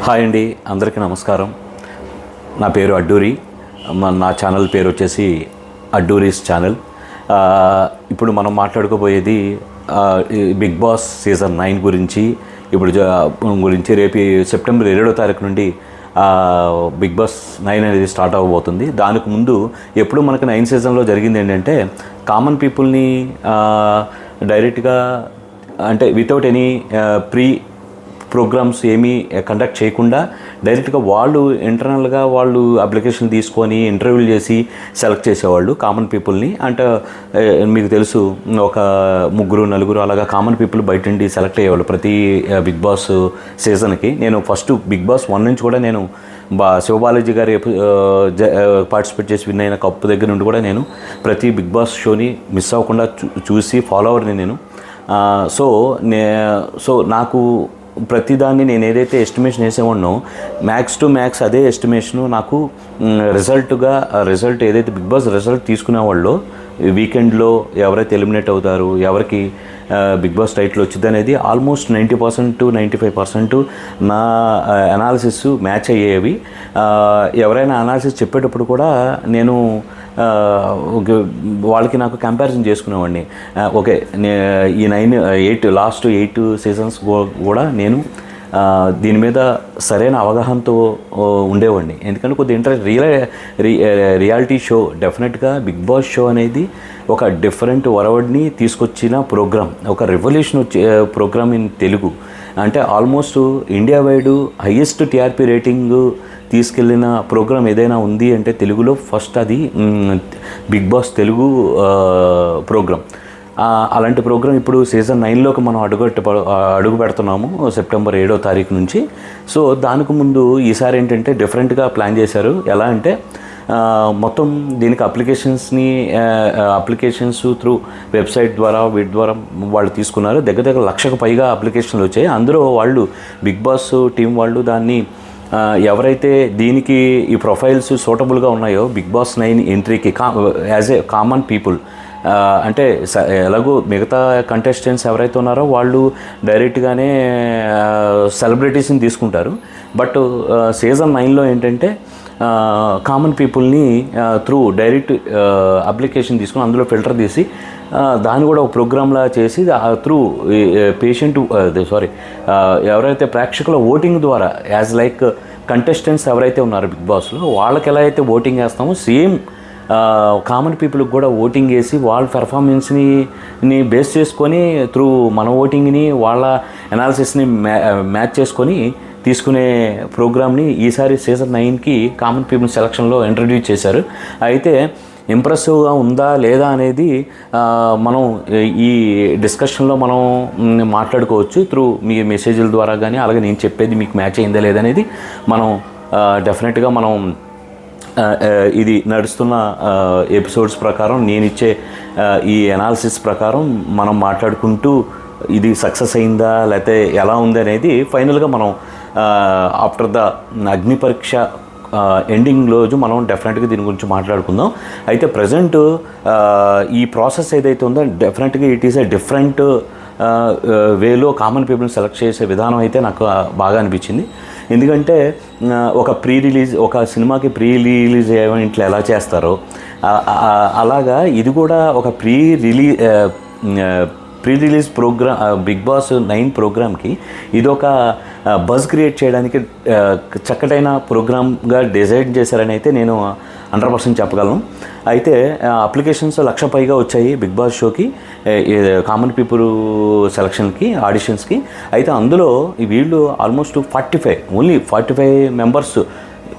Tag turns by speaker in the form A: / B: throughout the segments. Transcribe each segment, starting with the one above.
A: Hi అండి, అందరికీ నమస్కారం. నా పేరు అడ్డూరి. నా ఛానల్ పేరు వచ్చేసి అడ్డూరీస్ ఛానల్. ఇప్పుడు మనం మాట్లాడుకోబోయేది బిగ్ బాస్ సీజన్ 9 గురించి. రేపు సెప్టెంబర్ 7వ తారీఖు నుండి బిగ్ బాస్ 9 అనేది స్టార్ట్ అవ్వబోతుంది. దానికి ముందు ఎప్పుడు మనకు 9 సీజన్లో జరిగింది ఏంటంటే, కామన్ పీపుల్ని డైరెక్ట్గా అంటే వితౌట్ ఎనీ ప్రీ ప్రోగ్రామ్స్ ఏమీ కండక్ట్ చేయకుండా డైరెక్ట్గా వాళ్ళు ఇంటర్నల్గా వాళ్ళు అప్లికేషన్ తీసుకొని ఇంటర్వ్యూలు చేసి సెలెక్ట్ చేసేవాళ్ళు కామన్ పీపుల్ని. అంటే మీకు తెలుసు, ఒక 3-4 అలాగా కామన్ పీపుల్ బయట నుండి సెలెక్ట్ అయ్యేవాళ్ళు ప్రతి బిగ్ బాస్ సీజన్కి. నేను ఫస్ట్ బిగ్ బాస్ 1 నుంచి కూడా నేను శివబాలాజీ గారు పార్టిసిపేట్ చేసి విన్ అయిన కప్పు దగ్గర నుండి కూడా నేను ప్రతి బిగ్ బాస్ షోని మిస్ అవ్వకుండా చూసి ఫాలోవర్ని నేను. సో నాకు ప్రతిదాన్ని నేను ఏదైతే ఎస్టిమేషన్ వేసేవాడినో మ్యాక్స్ టు మ్యాక్స్ అదే ఎస్టిమేషను నాకు రిజల్ట్ ఏదైతే బిగ్ బాస్ రిజల్ట్ తీసుకునేవాళ్ళో వీకెండ్లో ఎవరైతే ఎలిమినేట్ అవుతారు, ఎవరికి బిగ్ బాస్ టైటిల్ వచ్చింది అనేది ఆల్మోస్ట్ 90% to 95% నా అనాలిసిస్ మ్యాచ్ అయ్యేవి. ఎవరైనా అనాలిసిస్ చెప్పేటప్పుడు కూడా నేను వాళ్ళకి నాకు కంపారిజన్ చేసుకునేవాడిని. ఓకే, ఈ 8 సీజన్స్ కూడా నేను దీని మీద సరైన అవగాహనతో ఉండేవాడిని. ఎందుకంటే కొద్దిగా రియాలిటీ షో డెఫినెట్గా బిగ్ బాస్ షో అనేది ఒక డిఫరెంట్ వరవడిని తీసుకొచ్చిన ప్రోగ్రామ్, ఒక రెవల్యూషన్ ప్రోగ్రామ్ ఇన్ తెలుగు. అంటే almost India wide highest TRP rating తీసుకెళ్ళిన ప్రోగ్రామ్ ఏదైనా ఉంది అంటే తెలుగులో ఫస్ట్ అది బిగ్ బాస్ తెలుగు ప్రోగ్రామ్. అలాంటి ప్రోగ్రామ్ ఇప్పుడు సీజన్ 9లోకి మనం అడుగు పెడుతున్నాము సెప్టెంబర్ 7వ తారీఖు నుంచి. సో దానికి ముందు ఈసారి ఏంటంటే డిఫరెంట్గా ప్లాన్ చేశారు. ఎలా అంటే మొత్తం దీనికి అప్లికేషన్స్ త్రూ వెబ్సైట్ ద్వారా వీటి ద్వారా వాళ్ళు తీసుకున్నారు. దగ్గర 1,00,000కు పైగా అప్లికేషన్లు వచ్చాయి. అందులో వాళ్ళు బిగ్ బాస్ టీం వాళ్ళు దాన్ని ఎవరైతే దీనికి ఈ ప్రొఫైల్స్ సూటబుల్గా ఉన్నాయో బిగ్ బాస్ 9 ఎంట్రీకి యాజ్ ఏ కామన్ పీపుల్, అంటే ఎలాగో మిగతా కంటెస్టెంట్స్ ఎవరైతే ఉన్నారో వాళ్ళు డైరెక్ట్గానే సెలబ్రిటీస్ని తీసుకుంటారు. బట్ సీజన్ 9లో ఏంటంటే కామన్ పీపుల్ని త్రూ డైరెక్ట్ అప్లికేషన్ తీసుకుని అందులో ఫిల్టర్ తీసి దాన్ని కూడా ఒక ప్రోగ్రామ్లా చేసి త్రూ ఎవరైతే ప్రేక్షకుల ఓటింగ్ ద్వారా యాజ్ లైక్ కంటెస్టెంట్స్ ఎవరైతే ఉన్నారో బిగ్ బాస్లో వాళ్ళకి ఎలా అయితే ఓటింగ్ వేస్తామో సేమ్ కామన్ పీపుల్కి కూడా ఓటింగ్ వేసి వాళ్ళ పెర్ఫార్మెన్స్ని బేస్ చేసుకొని త్రూ మన ఓటింగ్ని వాళ్ళ అనాలిసిస్ని మ్యాచ్ చేసుకొని తీసుకునే ప్రోగ్రామ్ని ఈసారి సీజన్ 9కి కామన్ పీపుల్ సెలక్షన్లో ఇంట్రడ్యూస్ చేశారు. అయితే ఇంప్రెసివ్గా ఉందా లేదా అనేది మనం ఈ డిస్కషన్లో మనం మాట్లాడుకోవచ్చు త్రూ మీ మెసేజ్ల ద్వారా కానీ, అలాగే నేను చెప్పేది మీకు మ్యాచ్ అయిందా లేదనేది మనం డెఫినెట్గా మనం ఇది నడుస్తున్న ఎపిసోడ్స్ ప్రకారం నేను ఇచ్చే ఈ అనాలిసిస్ ప్రకారం మనం మాట్లాడుకుంటూ ఇది సక్సెస్ అయిందా లేకపోతే ఎలా ఉంది అనేది ఫైనల్గా మనం ఆఫ్టర్ ద అగ్ని పరీక్ష ఎండింగ్ రోజు మనం డెఫినెట్గా దీని గురించి మాట్లాడుకుందాం. అయితే ప్రజెంట్ ఈ ప్రాసెస్ ఏదైతే ఉందో డెఫినెట్గా ఇట్ ఈస్ ఏ డిఫరెంట్ వేలో కామన్ పీపుల్ని సెలెక్ట్ చేసే విధానం అయితే నాకు బాగా అనిపించింది. ఎందుకంటే ఒక సినిమాకి ప్రీ రిలీజ్ ఈవెంట్లు ఎలా చేస్తారో అలాగా ఇది కూడా ఒక pre release program Bigg Boss 9 ప్రోగ్రామ్కి ఇది ఒక బజ్ క్రియేట్ చేయడానికి చక్కటైన ప్రోగ్రామ్గా డిజైన్ చేశారని అయితే నేను 100% చెప్పగలను. అయితే అప్లికేషన్స్ 1,00,000 పైగా వచ్చాయి బిగ్ బాస్ షోకి, కామన్ పీపుల్ సెలక్షన్కి, ఆడిషన్స్కి. అయితే అందులో వీళ్ళు almost 45 members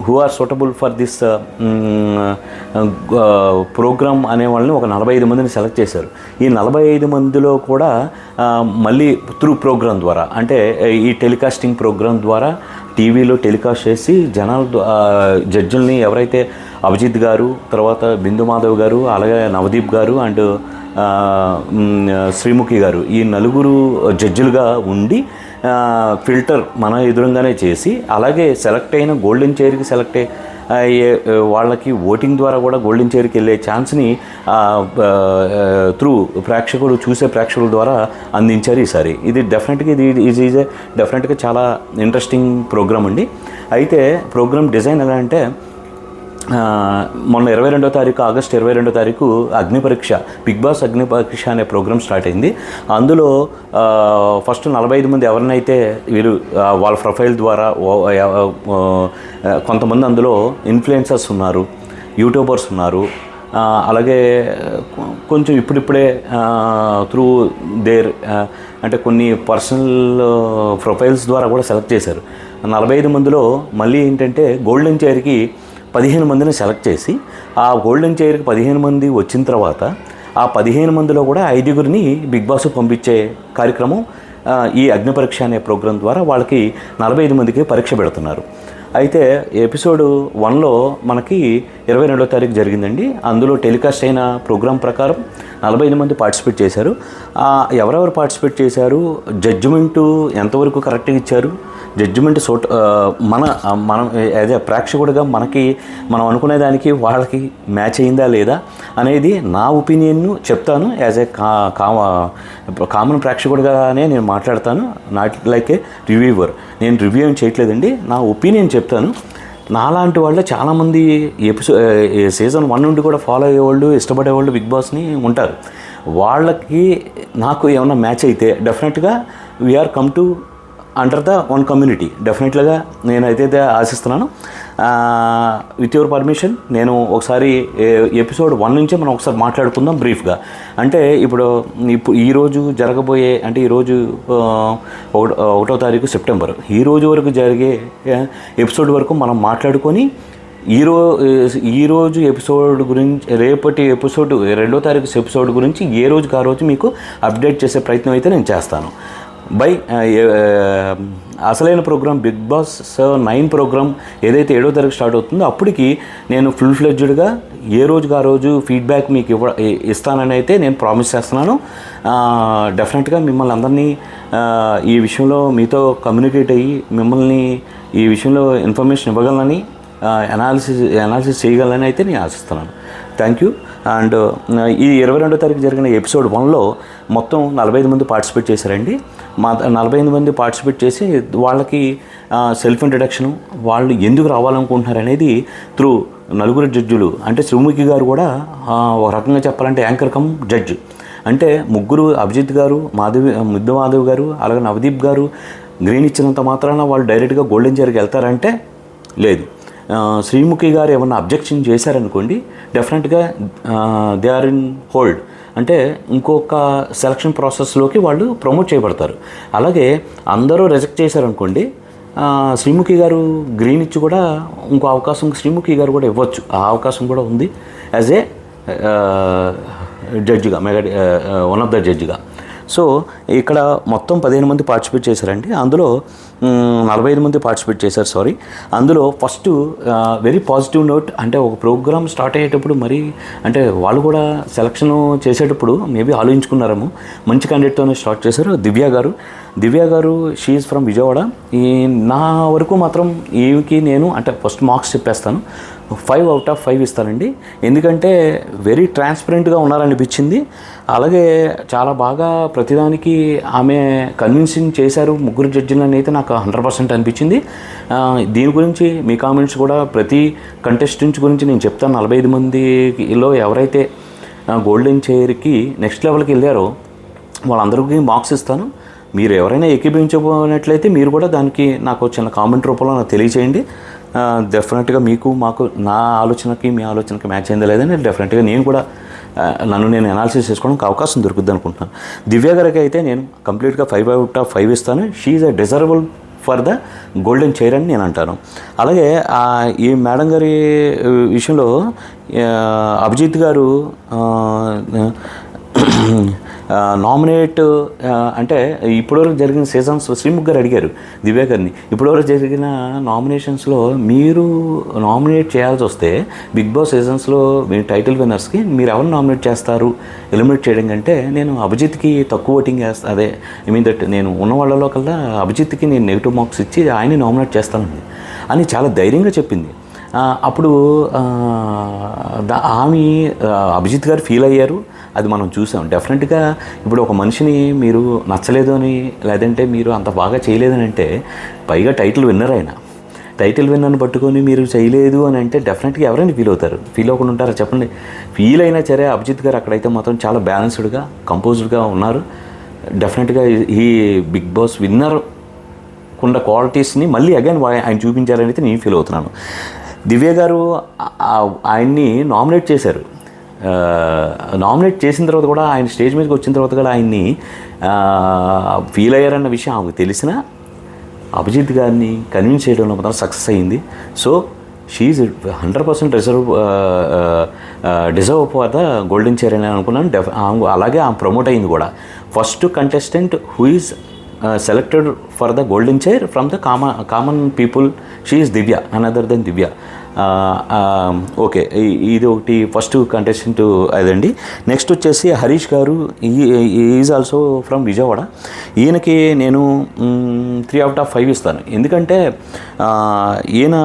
A: who are suitable for this program అనే వాళ్ళని ఒక 45 మందిని సెలెక్ట్ చేశారు. ఈ 45 మందిలో కూడా మళ్ళీ త్రూ ప్రోగ్రామ్ ద్వారా, అంటే ఈ టెలికాస్టింగ్ ప్రోగ్రామ్ ద్వారా టీవీలో టెలికాస్ట్ చేసి జడ్జిల్ని ఎవరైతే అభిజిత్ గారు, తర్వాత బిందు మాధవ్ గారు, అలాగే నవదీప్ గారు అండ్ శ్రీముఖి గారు, ఈ 4 జడ్జిలుగా ఉండి ఫిల్టర్ మన ఎదురుగానే చేసి, అలాగే సెలెక్ట్ అయిన గోల్డెన్ చైర్కి సెలెక్ట్ వాళ్ళకి ఓటింగ్ ద్వారా కూడా గోల్డెన్ చైర్కి వెళ్ళే ఛాన్స్ని త్రూ చూసే ప్రేక్షకుల ద్వారా అందించారు ఈసారి. ఇది డెఫినెట్గా డెఫినెట్గా చాలా ఇంట్రెస్టింగ్ ప్రోగ్రామ్ అండి. అయితే ప్రోగ్రామ్ డిజైన్ ఎలా అంటే, మొన్న 22వ తారీఖు ఆగస్ట్ 22వ తారీఖు అగ్నిపరీక్ష, బిగ్ బాస్ అగ్నిపరీక్ష అనే ప్రోగ్రామ్ స్టార్ట్ అయింది. అందులో ఫస్ట్ 45 మంది ఎవరినైతే వీరు వాళ్ళ ప్రొఫైల్ ద్వారా కొంతమంది అందులో ఇన్ఫ్లుయెన్సర్స్ ఉన్నారు, యూట్యూబర్స్ ఉన్నారు, అలాగే కొంచెం ఇప్పుడిప్పుడే త్రూ అంటే కొన్ని పర్సనల్ ప్రొఫైల్స్ ద్వారా కూడా సెలెక్ట్ చేశారు. 45 మందిలో మళ్ళీ ఏంటంటే గోల్డెన్ చైర్కి 15 మందిని సెలెక్ట్ చేసి, ఆ గోల్డెన్ చైర్కి 15 మంది వచ్చిన తర్వాత ఆ 15 మందిలో కూడా 5గురిని బిగ్ బాస్ పంపించే కార్యక్రమం ఈ అగ్నిపరీక్ష అనే ప్రోగ్రాం ద్వారా వాళ్ళకి 45 మందికి పరీక్ష పెడుతున్నారు. అయితే ఎపిసోడ్ 1లో మనకి 22వ తారీఖు జరిగిందండి. అందులో టెలికాస్ట్ అయిన ప్రోగ్రాం ప్రకారం 45 మంది పార్టిసిపేట్ చేశారు. ఎవరెవరు పార్టిసిపేట్ చేశారు, జడ్జిమెంటు ఎంతవరకు కరెక్ట్గా ఇచ్చారు, జడ్జిమెంట్ మనం యాజ్ ఏ ప్రేక్షకుడిగా మనం అనుకునే దానికి వాళ్ళకి మ్యాచ్ అయిందా లేదా అనేది నా ఒపీనియన్ను చెప్తాను. యాజ్ ఏ కామన్ ప్రేక్షకుడిగానే నేను మాట్లాడతాను, నాట్ లైక్ ఏ రివ్యూవర్. నేను రివ్యూ ఏం చేయట్లేదండి, నా ఒపీనియన్ చెప్తాను. నాలాంటి వాళ్ళు చాలామంది సీజన్ 1 నుండి కూడా ఫాలో అయ్యేవాళ్ళు, ఇష్టపడేవాళ్ళు బిగ్ బాస్ని ఉంటారు. వాళ్ళకి నాకు ఏమన్నా మ్యాచ్ అయితే డెఫినెట్గా we are come to under the one community. డెఫినెట్గా నేనైతే ఆశిస్తున్నాను. విత్ యువర్ పర్మిషన్ నేను ఒకసారి ఎపిసోడ్ 1 నుంచే మనం ఒకసారి మాట్లాడుకుందాం బ్రీఫ్గా. అంటే ఇప్పుడు ఈరోజు జరగబోయే, అంటే ఈరోజు 1వ తారీఖు సెప్టెంబర్, ఈ రోజు వరకు జరిగే ఎపిసోడ్ వరకు మనం మాట్లాడుకొని ఈరోజు ఎపిసోడ్ గురించి, రేపటి ఎపిసోడ్ 2వ తారీఖు ఎపిసోడ్ గురించి ఏ రోజుకి ఆ రోజు మీకు అప్డేట్ చేసే ప్రయత్నం అయితే నేను చేస్తాను. అసలైన ప్రోగ్రామ్ బిగ్ బాస్ 9 ప్రోగ్రామ్ ఏదైతే 7వ తారీఖు స్టార్ట్ అవుతుందో అప్పటికి నేను ఫుల్ ఫ్లెడ్జ్డ్గా ఏ రోజుకి ఆ రోజు ఫీడ్బ్యాక్ మీకు ఇస్తానని అయితే నేను ప్రామిస్ చేస్తున్నాను. డెఫినెట్గా మిమ్మల్ని అందరినీ ఈ విషయంలో మీతో కమ్యూనికేట్ అయ్యి మిమ్మల్ని ఈ విషయంలో ఇన్ఫర్మేషన్ ఇవ్వగలనని, అనాలిసిస్ చేయగలనని అయితే నేను ఆశిస్తున్నాను. Thank you. అండ్ ఈ 22వ తారీఖు జరిగిన ఎపిసోడ్ 1లో మొత్తం 45 మంది పార్టిసిపేట్ చేశారండి. 45 మంది పార్టిసిపేట్ చేసి వాళ్ళకి సెల్ఫ్ ఇంట్రడక్షను, వాళ్ళు ఎందుకు రావాలనుకుంటున్నారు అనేది త్రూ నలుగురు జడ్జిలు, అంటే శ్రీముఖి గారు కూడా ఒక రకంగా చెప్పాలంటే యాంకర్ కమ్ జడ్జ్. అంటే ముగ్గురు, అభిజిత్ గారు, మాధవ్ గారు, అలాగే నవదీప్ గారు గ్రీన్ ఇచ్చినంత మాత్రాన వాళ్ళు డైరెక్ట్గా గోల్డెన్ చైర్కి వెళ్తారంటే లేదు. శ్రీముఖి గారు ఏమన్నా అబ్జెక్షన్ చేశారనుకోండి, డెఫినెట్గా దే ఆర్ ఇన్ హోల్డ్, అంటే ఇంకొక సెలక్షన్ ప్రాసెస్లోకి వాళ్ళు ప్రమోట్ చేయబడతారు. అలాగే అందరూ రిజెక్ట్ చేశారనుకోండి, శ్రీముఖి గారు గ్రీన్ ఇచ్చి కూడా ఇంకో అవకాశం శ్రీముఖి గారు కూడా ఇవ్వచ్చు. ఆ అవకాశం కూడా ఉంది యాజ్ ఏ జడ్జిగా, వన్ ఆఫ్ ద జడ్జిగా. సో ఇక్కడ మొత్తం 15 మంది పార్టిసిపేట్ చేశారండి. అందులో 45 మంది పార్టిసిపేట్ చేశారు. అందులో ఫస్ట్ వెరీ పాజిటివ్ నోట్, అంటే ఒక ప్రోగ్రామ్ స్టార్ట్ అయ్యేటప్పుడు మరి అంటే వాళ్ళు కూడా సెలక్షన్ చేసేటప్పుడు మేబీ ఆలోచించుకున్నారేమో, మంచి క్యాండిడేట్తోనే స్టార్ట్ చేశారు. దివ్య గారు షీ ఈజ్ ఫ్రమ్ విజయవాడ. నా వరకు మాత్రం ఈమెకి నేను అంటే ఫస్ట్ మార్క్స్ చెప్పేస్తాను, 5 out of 5 ఇస్తానండి. ఎందుకంటే వెరీ ట్రాన్స్పరెంట్గా ఉన్నారనిపించింది. అలాగే చాలా బాగా ప్రతిదానికి ఆమె కన్విన్సింగ్ చేశారు ముగ్గురు జడ్జిలని అయితే నాకు 100% అనిపించింది. దీని గురించి మీ కామెంట్స్ కూడా ప్రతి కంటెస్టెంట్స్ గురించి నేను చెప్తాను. 45 మందిలో ఎవరైతే గోల్డెన్ చైర్కి నెక్స్ట్ లెవెల్కి వెళ్ళారో వాళ్ళందరికీ మార్క్స్ ఇస్తాను. మీరు ఎవరైనా ఏకీభవించబోనట్లయితే మీరు కూడా దానికి నాకు చిన్న కామెంట్ రూపంలో నాకు తెలియచేయండి. డెఫినెట్గా మీకు మాకు నా ఆలోచనకి మీ ఆలోచనకి మ్యాచ్ అయిందా లేదని డెఫినెట్గా నేను కూడా నన్ను నేను అనాలిసిస్ చేసుకోవడానికి అవకాశం దొరుకుద్ది అనుకుంటున్నాను. దివ్య గారికి అయితే నేను కంప్లీట్గా 5 out of 5 ఇస్తాను. She is a deservable for the golden chair అని నేను అంటాను. అలాగే ఈ మేడం గారి విషయంలో అభిజిత్ గారు నామినేట్ అంటే ఇప్పటివరకు జరిగిన సీజన్స్ శ్రీముఖి గారు అడిగారు దివ్య గారిని, ఇప్పటివరకు జరిగిన నామినేషన్స్లో మీరు నామినేట్ చేయాల్సి వస్తే బిగ్ బాస్ సీజన్స్లో మీ టైటిల్ విన్నర్స్కి మీరు ఎవరిని నామినేట్ చేస్తారు ఎలిమినేట్ చేయడం కంటే నేను అభిజిత్కి తక్కువ ఓటింగ్ వేస్తాను, అదే ఐ మీన్ దట్ నేను ఉన్న వాళ్ళలో కల్లా అభిజిత్కి నేను నెగిటివ్ మార్క్స్ ఇచ్చి ఆయన్ని నామినేట్ చేస్తానండి అని చాలా ధైర్యంగా చెప్పింది. అప్పుడు ఆమె అభిజిత్ గారు ఫీల్ అయ్యారు, అది మనం చూసాం. డెఫినెట్గా ఇప్పుడు ఒక మనిషిని మీరు నచ్చలేదు అని, లేదంటే మీరు అంత బాగా చేయలేదని అంటే, పైగా టైటిల్ విన్నర్ అయినా, టైటిల్ విన్నర్ని పట్టుకొని మీరు చేయలేదు అని అంటే డెఫినెట్గా ఎవరైనా ఫీల్ అవుతారు? ఫీల్ అవ్వకుండా ఉంటారా చెప్పండి? ఫీల్ అయినా సరే అభిజిత్ గారు అక్కడైతే మాత్రం చాలా బ్యాలెన్స్డ్గా, కంపోజ్డ్గా ఉన్నారు. డెఫినెట్గా ఈ బిగ్ బాస్ విన్నర్ ఉన్న క్వాలిటీస్ని మళ్ళీ అగైన్ ఆయన చూపించారని అయితే నేను ఫీల్ అవుతున్నాను. దివ్య గారు ఆయన్ని నామినేట్ చేశారు. నామినేట్ చేసిన తర్వాత కూడా ఆయన స్టేజ్ మీదకి వచ్చిన తర్వాత కూడా ఆయన్ని ఫీల్ అయ్యారన్న విషయం ఆమెకు తెలిసినా అభిజిత్ గారిని కన్విన్స్ చేయడంలో మాత్రం సక్సెస్ అయ్యింది. So she's 100% deserve for the golden chair అని అనుకున్నాను. అలాగే ఆమె ప్రమోట్ అయింది కూడా. First contestant who is selected for the golden chair from the common people, she is Divya, another then Divya. Okay, ఇది ఒకటి ఫస్ట్ కంటెస్టెంట్ అదండి. నెక్స్ట్ వచ్చేసి హరీష్ గారు, ఈజ్ ఆల్సో ఫ్రమ్ విజయవాడ. ఈయనకి నేను 3/5 ఇస్తాను. ఎందుకంటే ఈయన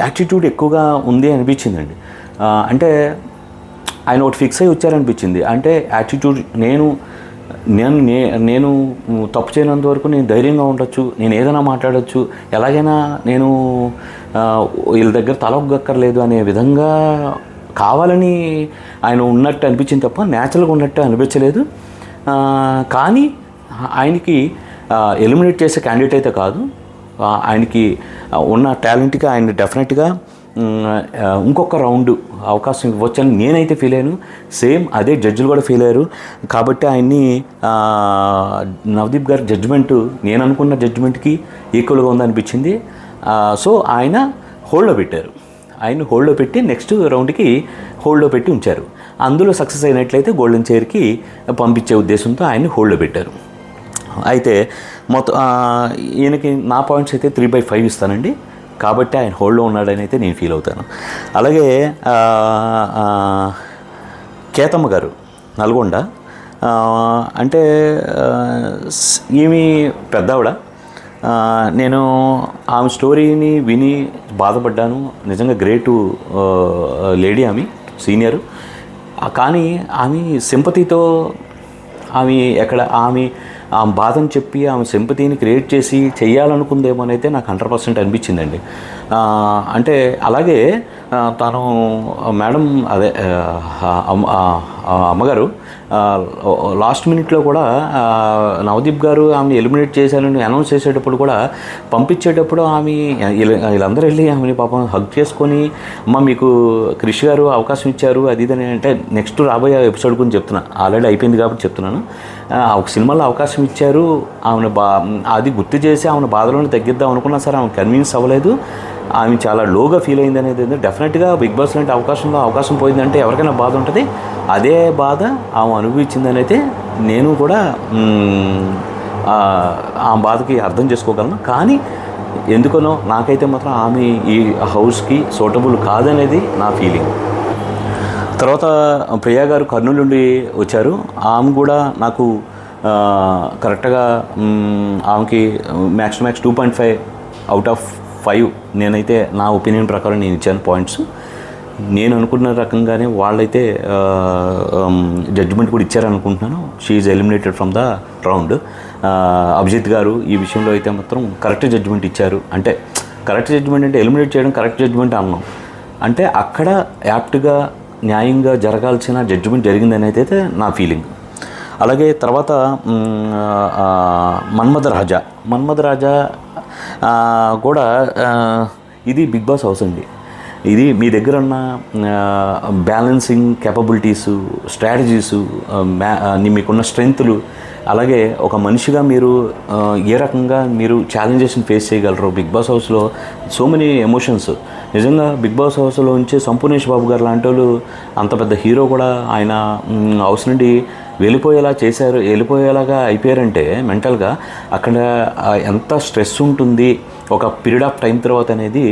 A: యాటిట్యూడ్ ఎక్కువగా ఉంది అనిపించిందండి. అంటే ఆయన ఒకటి ఫిక్స్ అయ్యి వచ్చారనిపించింది. అంటే యాటిట్యూడ్, నేను తప్పు చేయనంత వరకు నేను ధైర్యంగా ఉండొచ్చు, నేను ఏదైనా మాట్లాడచ్చు, ఎలాగైనా నేను వీళ్ళ దగ్గర తలొగ్గక్కర్లేదు అనే విధంగా కావాలని ఆయన ఉన్నట్టు అనిపించింది తప్ప న్యాచురల్గా ఉన్నట్టు అనిపించలేదు. కానీ ఆయనకి ఎలిమినేట్ చేసే క్యాండిడేట్ అయితే కాదు. ఆయనకి ఉన్న టాలెంట్గా ఆయన డెఫినెట్గా ఇంకొక రౌండ్ అవకాశం ఇవ్వచ్చని నేనైతే ఫీల్ అయ్యాను. సేమ్ అదే జడ్జిలు కూడా ఫీల్ అయ్యారు. కాబట్టి ఆయన్ని నవదీప్ గారి జడ్జిమెంటు నేను అనుకున్న జడ్జిమెంట్కి ఈక్వల్గా ఉందనిపించింది. సో ఆయన హోల్డ్లో పెట్టారు. ఆయన్ని హోల్డ్లో పెట్టి నెక్స్ట్ రౌండ్కి హోల్డ్లో పెట్టి ఉంచారు. అందులో సక్సెస్ అయినట్లయితే గోల్డెన్ చైర్కి పంపించే ఉద్దేశంతో ఆయన్ని హోల్డ్లో పెట్టారు. అయితే మొత్తం ఈయనకి నా పాయింట్స్ అయితే 3/5 ఇస్తానండి. కాబట్టి ఆయన హోల్డ్లో ఉన్నాడని అయితే నేను ఫీల్ అవుతాను. అలాగే కేతమ్మ గారు నల్గొండ, అంటే ఈమె పెద్దావిడ. నేను ఆమె స్టోరీని విని బాధపడ్డాను. నిజంగా గ్రేటు లేడీ, ఆమె సీనియరు. కానీ ఆమె సింపతితో ఆమె బాధని చెప్పి ఆమె సింపతిని క్రియేట్ చేసి చెయ్యాలనుకుందేమోనైతే నాకు 100% అనిపించిందండి. అంటే అలాగే తను మేడం అదే అమ్మగారు లాస్ట్ మినిట్లో కూడా నవదీప్ గారు ఆమెను ఎలిమినేట్ చేశారని అనౌన్స్ చేసేటప్పుడు కూడా, పంపించేటప్పుడు ఆమె వీళ్ళందరూ వెళ్ళి ఆమెని పాపం హగ్ చేసుకొని, అమ్మ మీకు క్రిష్ గారు అవకాశం ఇచ్చారు అది ఇదని అంటే, నెక్స్ట్ రాబోయే ఎపిసోడ్ గురించి చెప్తున్నా, ఆల్రెడీ అయిపోయింది కాబట్టి చెప్తున్నాను. ఒక సినిమాలో అవకాశం ఇచ్చారు, ఆమెను అది గుర్తు చేసి ఆమెను బాధలోనే తగ్గిద్దాం అనుకున్నా సరే ఆమె కన్విన్స్ అవ్వలేదు. ఆమె చాలా లోగా ఫీల్ అయింది అనేది. డెఫినెట్గా బిగ్ బాస్ లాంటి అవకాశం పోయిందంటే ఎవరికైనా బాధ ఉంటుంది. అదే బాధ ఆమె అనుభవించిందని అయితే నేను కూడా ఆ బాధకి అర్థం చేసుకోగలను. కానీ ఎందుకనో నాకైతే మాత్రం ఆమె ఈ హౌస్కి సూటబుల్ కాదనేది నా ఫీలింగ్. తర్వాత ప్రియా గారు కర్నూలు నుండి వచ్చారు. ఆమె కూడా నాకు కరెక్ట్గా ఆమెకి మ్యాక్స్ 2.5/5 నేనైతే నా ఒపీనియన్ ప్రకారం నేను ఇచ్చాను పాయింట్స్. నేను అనుకున్న రకంగానే వాళ్ళైతే జడ్జిమెంట్ కూడా ఇచ్చారనుకుంటున్నాను. She is eliminated from the round. Abhijit garu ఈ విషయంలో అయితే మాత్రం కరెక్ట్ జడ్జిమెంట్ ఇచ్చారు. అంటే కరెక్ట్ జడ్జిమెంట్ అంటే ఎలిమినేట్ చేయడం కరెక్ట్ జడ్జిమెంట్ అన్నాం అంటే అక్కడ యాప్ట్గా న్యాయంగా జరగాల్సిన జడ్జిమెంట్ జరిగిందని అయితే నా ఫీలింగ్. అలాగే తర్వాత మన్మథ రాజా కూడా ఇది బిగ్ బాస్ హౌస్ అండి. ఇది మీ దగ్గర ఉన్న బ్యాలెన్సింగ్ కేపబిలిటీసు, స్ట్రాటజీసు, మీకున్న స్ట్రెంగ్త్లు, అలాగే ఒక మనిషిగా మీరు ఏ రకంగా మీరు ఛాలెంజెస్ని ఫేస్ చేయగలరు. బిగ్ బాస్ హౌస్లో సో మెనీ ఎమోషన్స్. నిజంగా బిగ్ బాస్ హౌస్లో ఉంచి సంపూర్ణేష్ బాబు గారు లాంటి వాళ్ళు, అంత పెద్ద హీరో కూడా ఆయన హౌస్ నుండి వెళ్ళిపోయేలాగా అయిపోయారంటే మెంటల్గా అక్కడ ఎంత స్ట్రెస్ ఉంటుంది ఒక పీరియడ్ ఆఫ్ టైం తర్వాత అనేది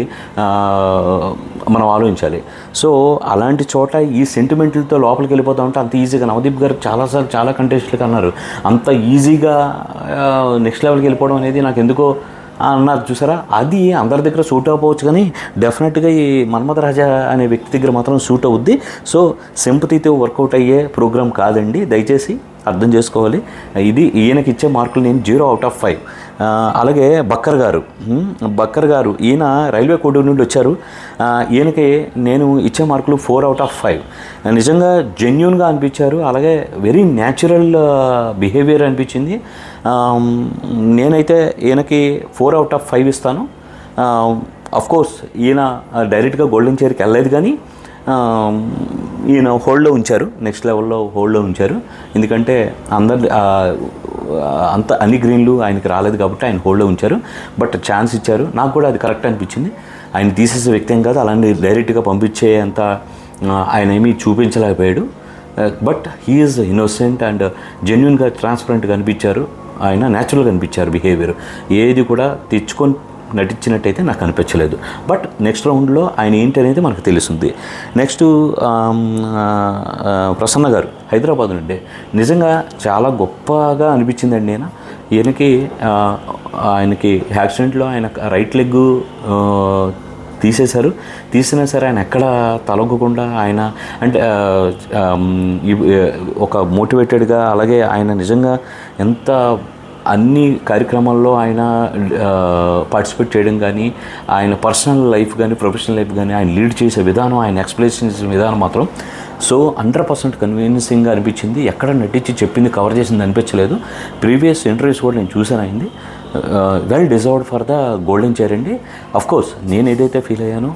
A: మనం ఆలోచించాలి. సో అలాంటి చోట ఈ సెంటిమెంట్లతో లోపలికి వెళ్ళిపోతా ఉంటే అంత ఈజీగా నవదీప్ గారు చాలాసార్లు చాలా కంటెస్ట్లకు అన్నారు, అంత ఈజీగా నెక్స్ట్ లెవెల్కి వెళ్ళిపోవడం అనేది నాకు ఎందుకో అన్నారు చూసారా, అది అందరి దగ్గర సూట్ అవ్వవచ్చు, కానీ డెఫినెట్గా ఈ మన్మథ రాజా అనే వ్యక్తి దగ్గర మాత్రం సూట్ అవుద్ది. సో సింపతితో వర్కౌట్ అయ్యే ప్రోగ్రామ్ కాదండి, దయచేసి అర్థం చేసుకోవాలి. ఇది ఈయనకి ఇచ్చే మార్కులు నేను 0/5. అలాగే బక్కర్ గారు ఈయన రైల్వే కోడ్ నుండి వచ్చారు. ఈయనకి నేను ఇచ్చే మార్కులు 4/5. నిజంగా జెన్యూన్గా అనిపించారు, అలాగే వెరీ న్యాచురల్ బిహేవియర్ అనిపించింది. నేనైతే ఈయనకి 4/5 ఇస్తాను. అఫ్కోర్స్ ఈయన డైరెక్ట్గా గోల్డెన్ చైర్కి వెళ్ళలేదు, కానీ ఈయన హోల్డ్లో ఉంచారు, నెక్స్ట్ లెవెల్లో హోల్డ్లో ఉంచారు. ఎందుకంటే అన్ని గ్రీన్లు ఆయనకి రాలేదు కాబట్టి ఆయన హోల్డ్లో ఉంచారు. బట్ ఛాన్స్ ఇచ్చారు, నాకు కూడా అది కరెక్ట్ అనిపించింది. ఆయన తీసేసే వ్యక్తి ఏం కాదు, అలాంటి డైరెక్ట్గా పంపించే అంత ఆయన ఏమీ చూపించలేకపోయాడు. But he is innocent and జెన్యున్గా ట్రాన్స్పరెంట్గా అనిపించారు. ఆయన న్యాచురల్గా అనిపించారు బిహేవియర్. ఏది కూడా తెచ్చుకొని నటించినట్టయితే నాకు అనిపించలేదు. బట్ నెక్స్ట్ రౌండ్లో ఆయన ఏంటి అనేది మనకు తెలుస్తుంది. నెక్స్ట్ ప్రసన్న గారు హైదరాబాద్ నుండి నిజంగా చాలా గొప్పగా అనిపించిందండి. ఆయనకి యాక్సిడెంట్లో ఆయన రైట్ లెగ్ తీసినా సరే ఆయన ఎక్కడ తలొగ్గకుండా ఆయన అంటే ఒక మోటివేటెడ్గా, అలాగే ఆయన నిజంగా ఎంత అన్ని కార్యక్రమాల్లో ఆయన పార్టిసిపేట్ చేయడం కానీ, ఆయన పర్సనల్ లైఫ్ కానీ ప్రొఫెషనల్ లైఫ్ కానీ ఆయన లీడ్ చేసే విధానం, ఆయన ఎక్స్ప్లెయిన్ చేసే విధానం మాత్రం సో 100% కన్విన్సింగ్గా అనిపించింది. ఎక్కడ నటించి చెప్పింది కవర్ చేసింది అనిపించలేదు. ప్రీవియస్ ఇంటర్వ్యూస్ కూడా నేను చూసాను ఆయనది. Well deserved for the golden chair అండి. అఫ్కోర్స్ నేను ఏదైతే ఫీల్ అయ్యానో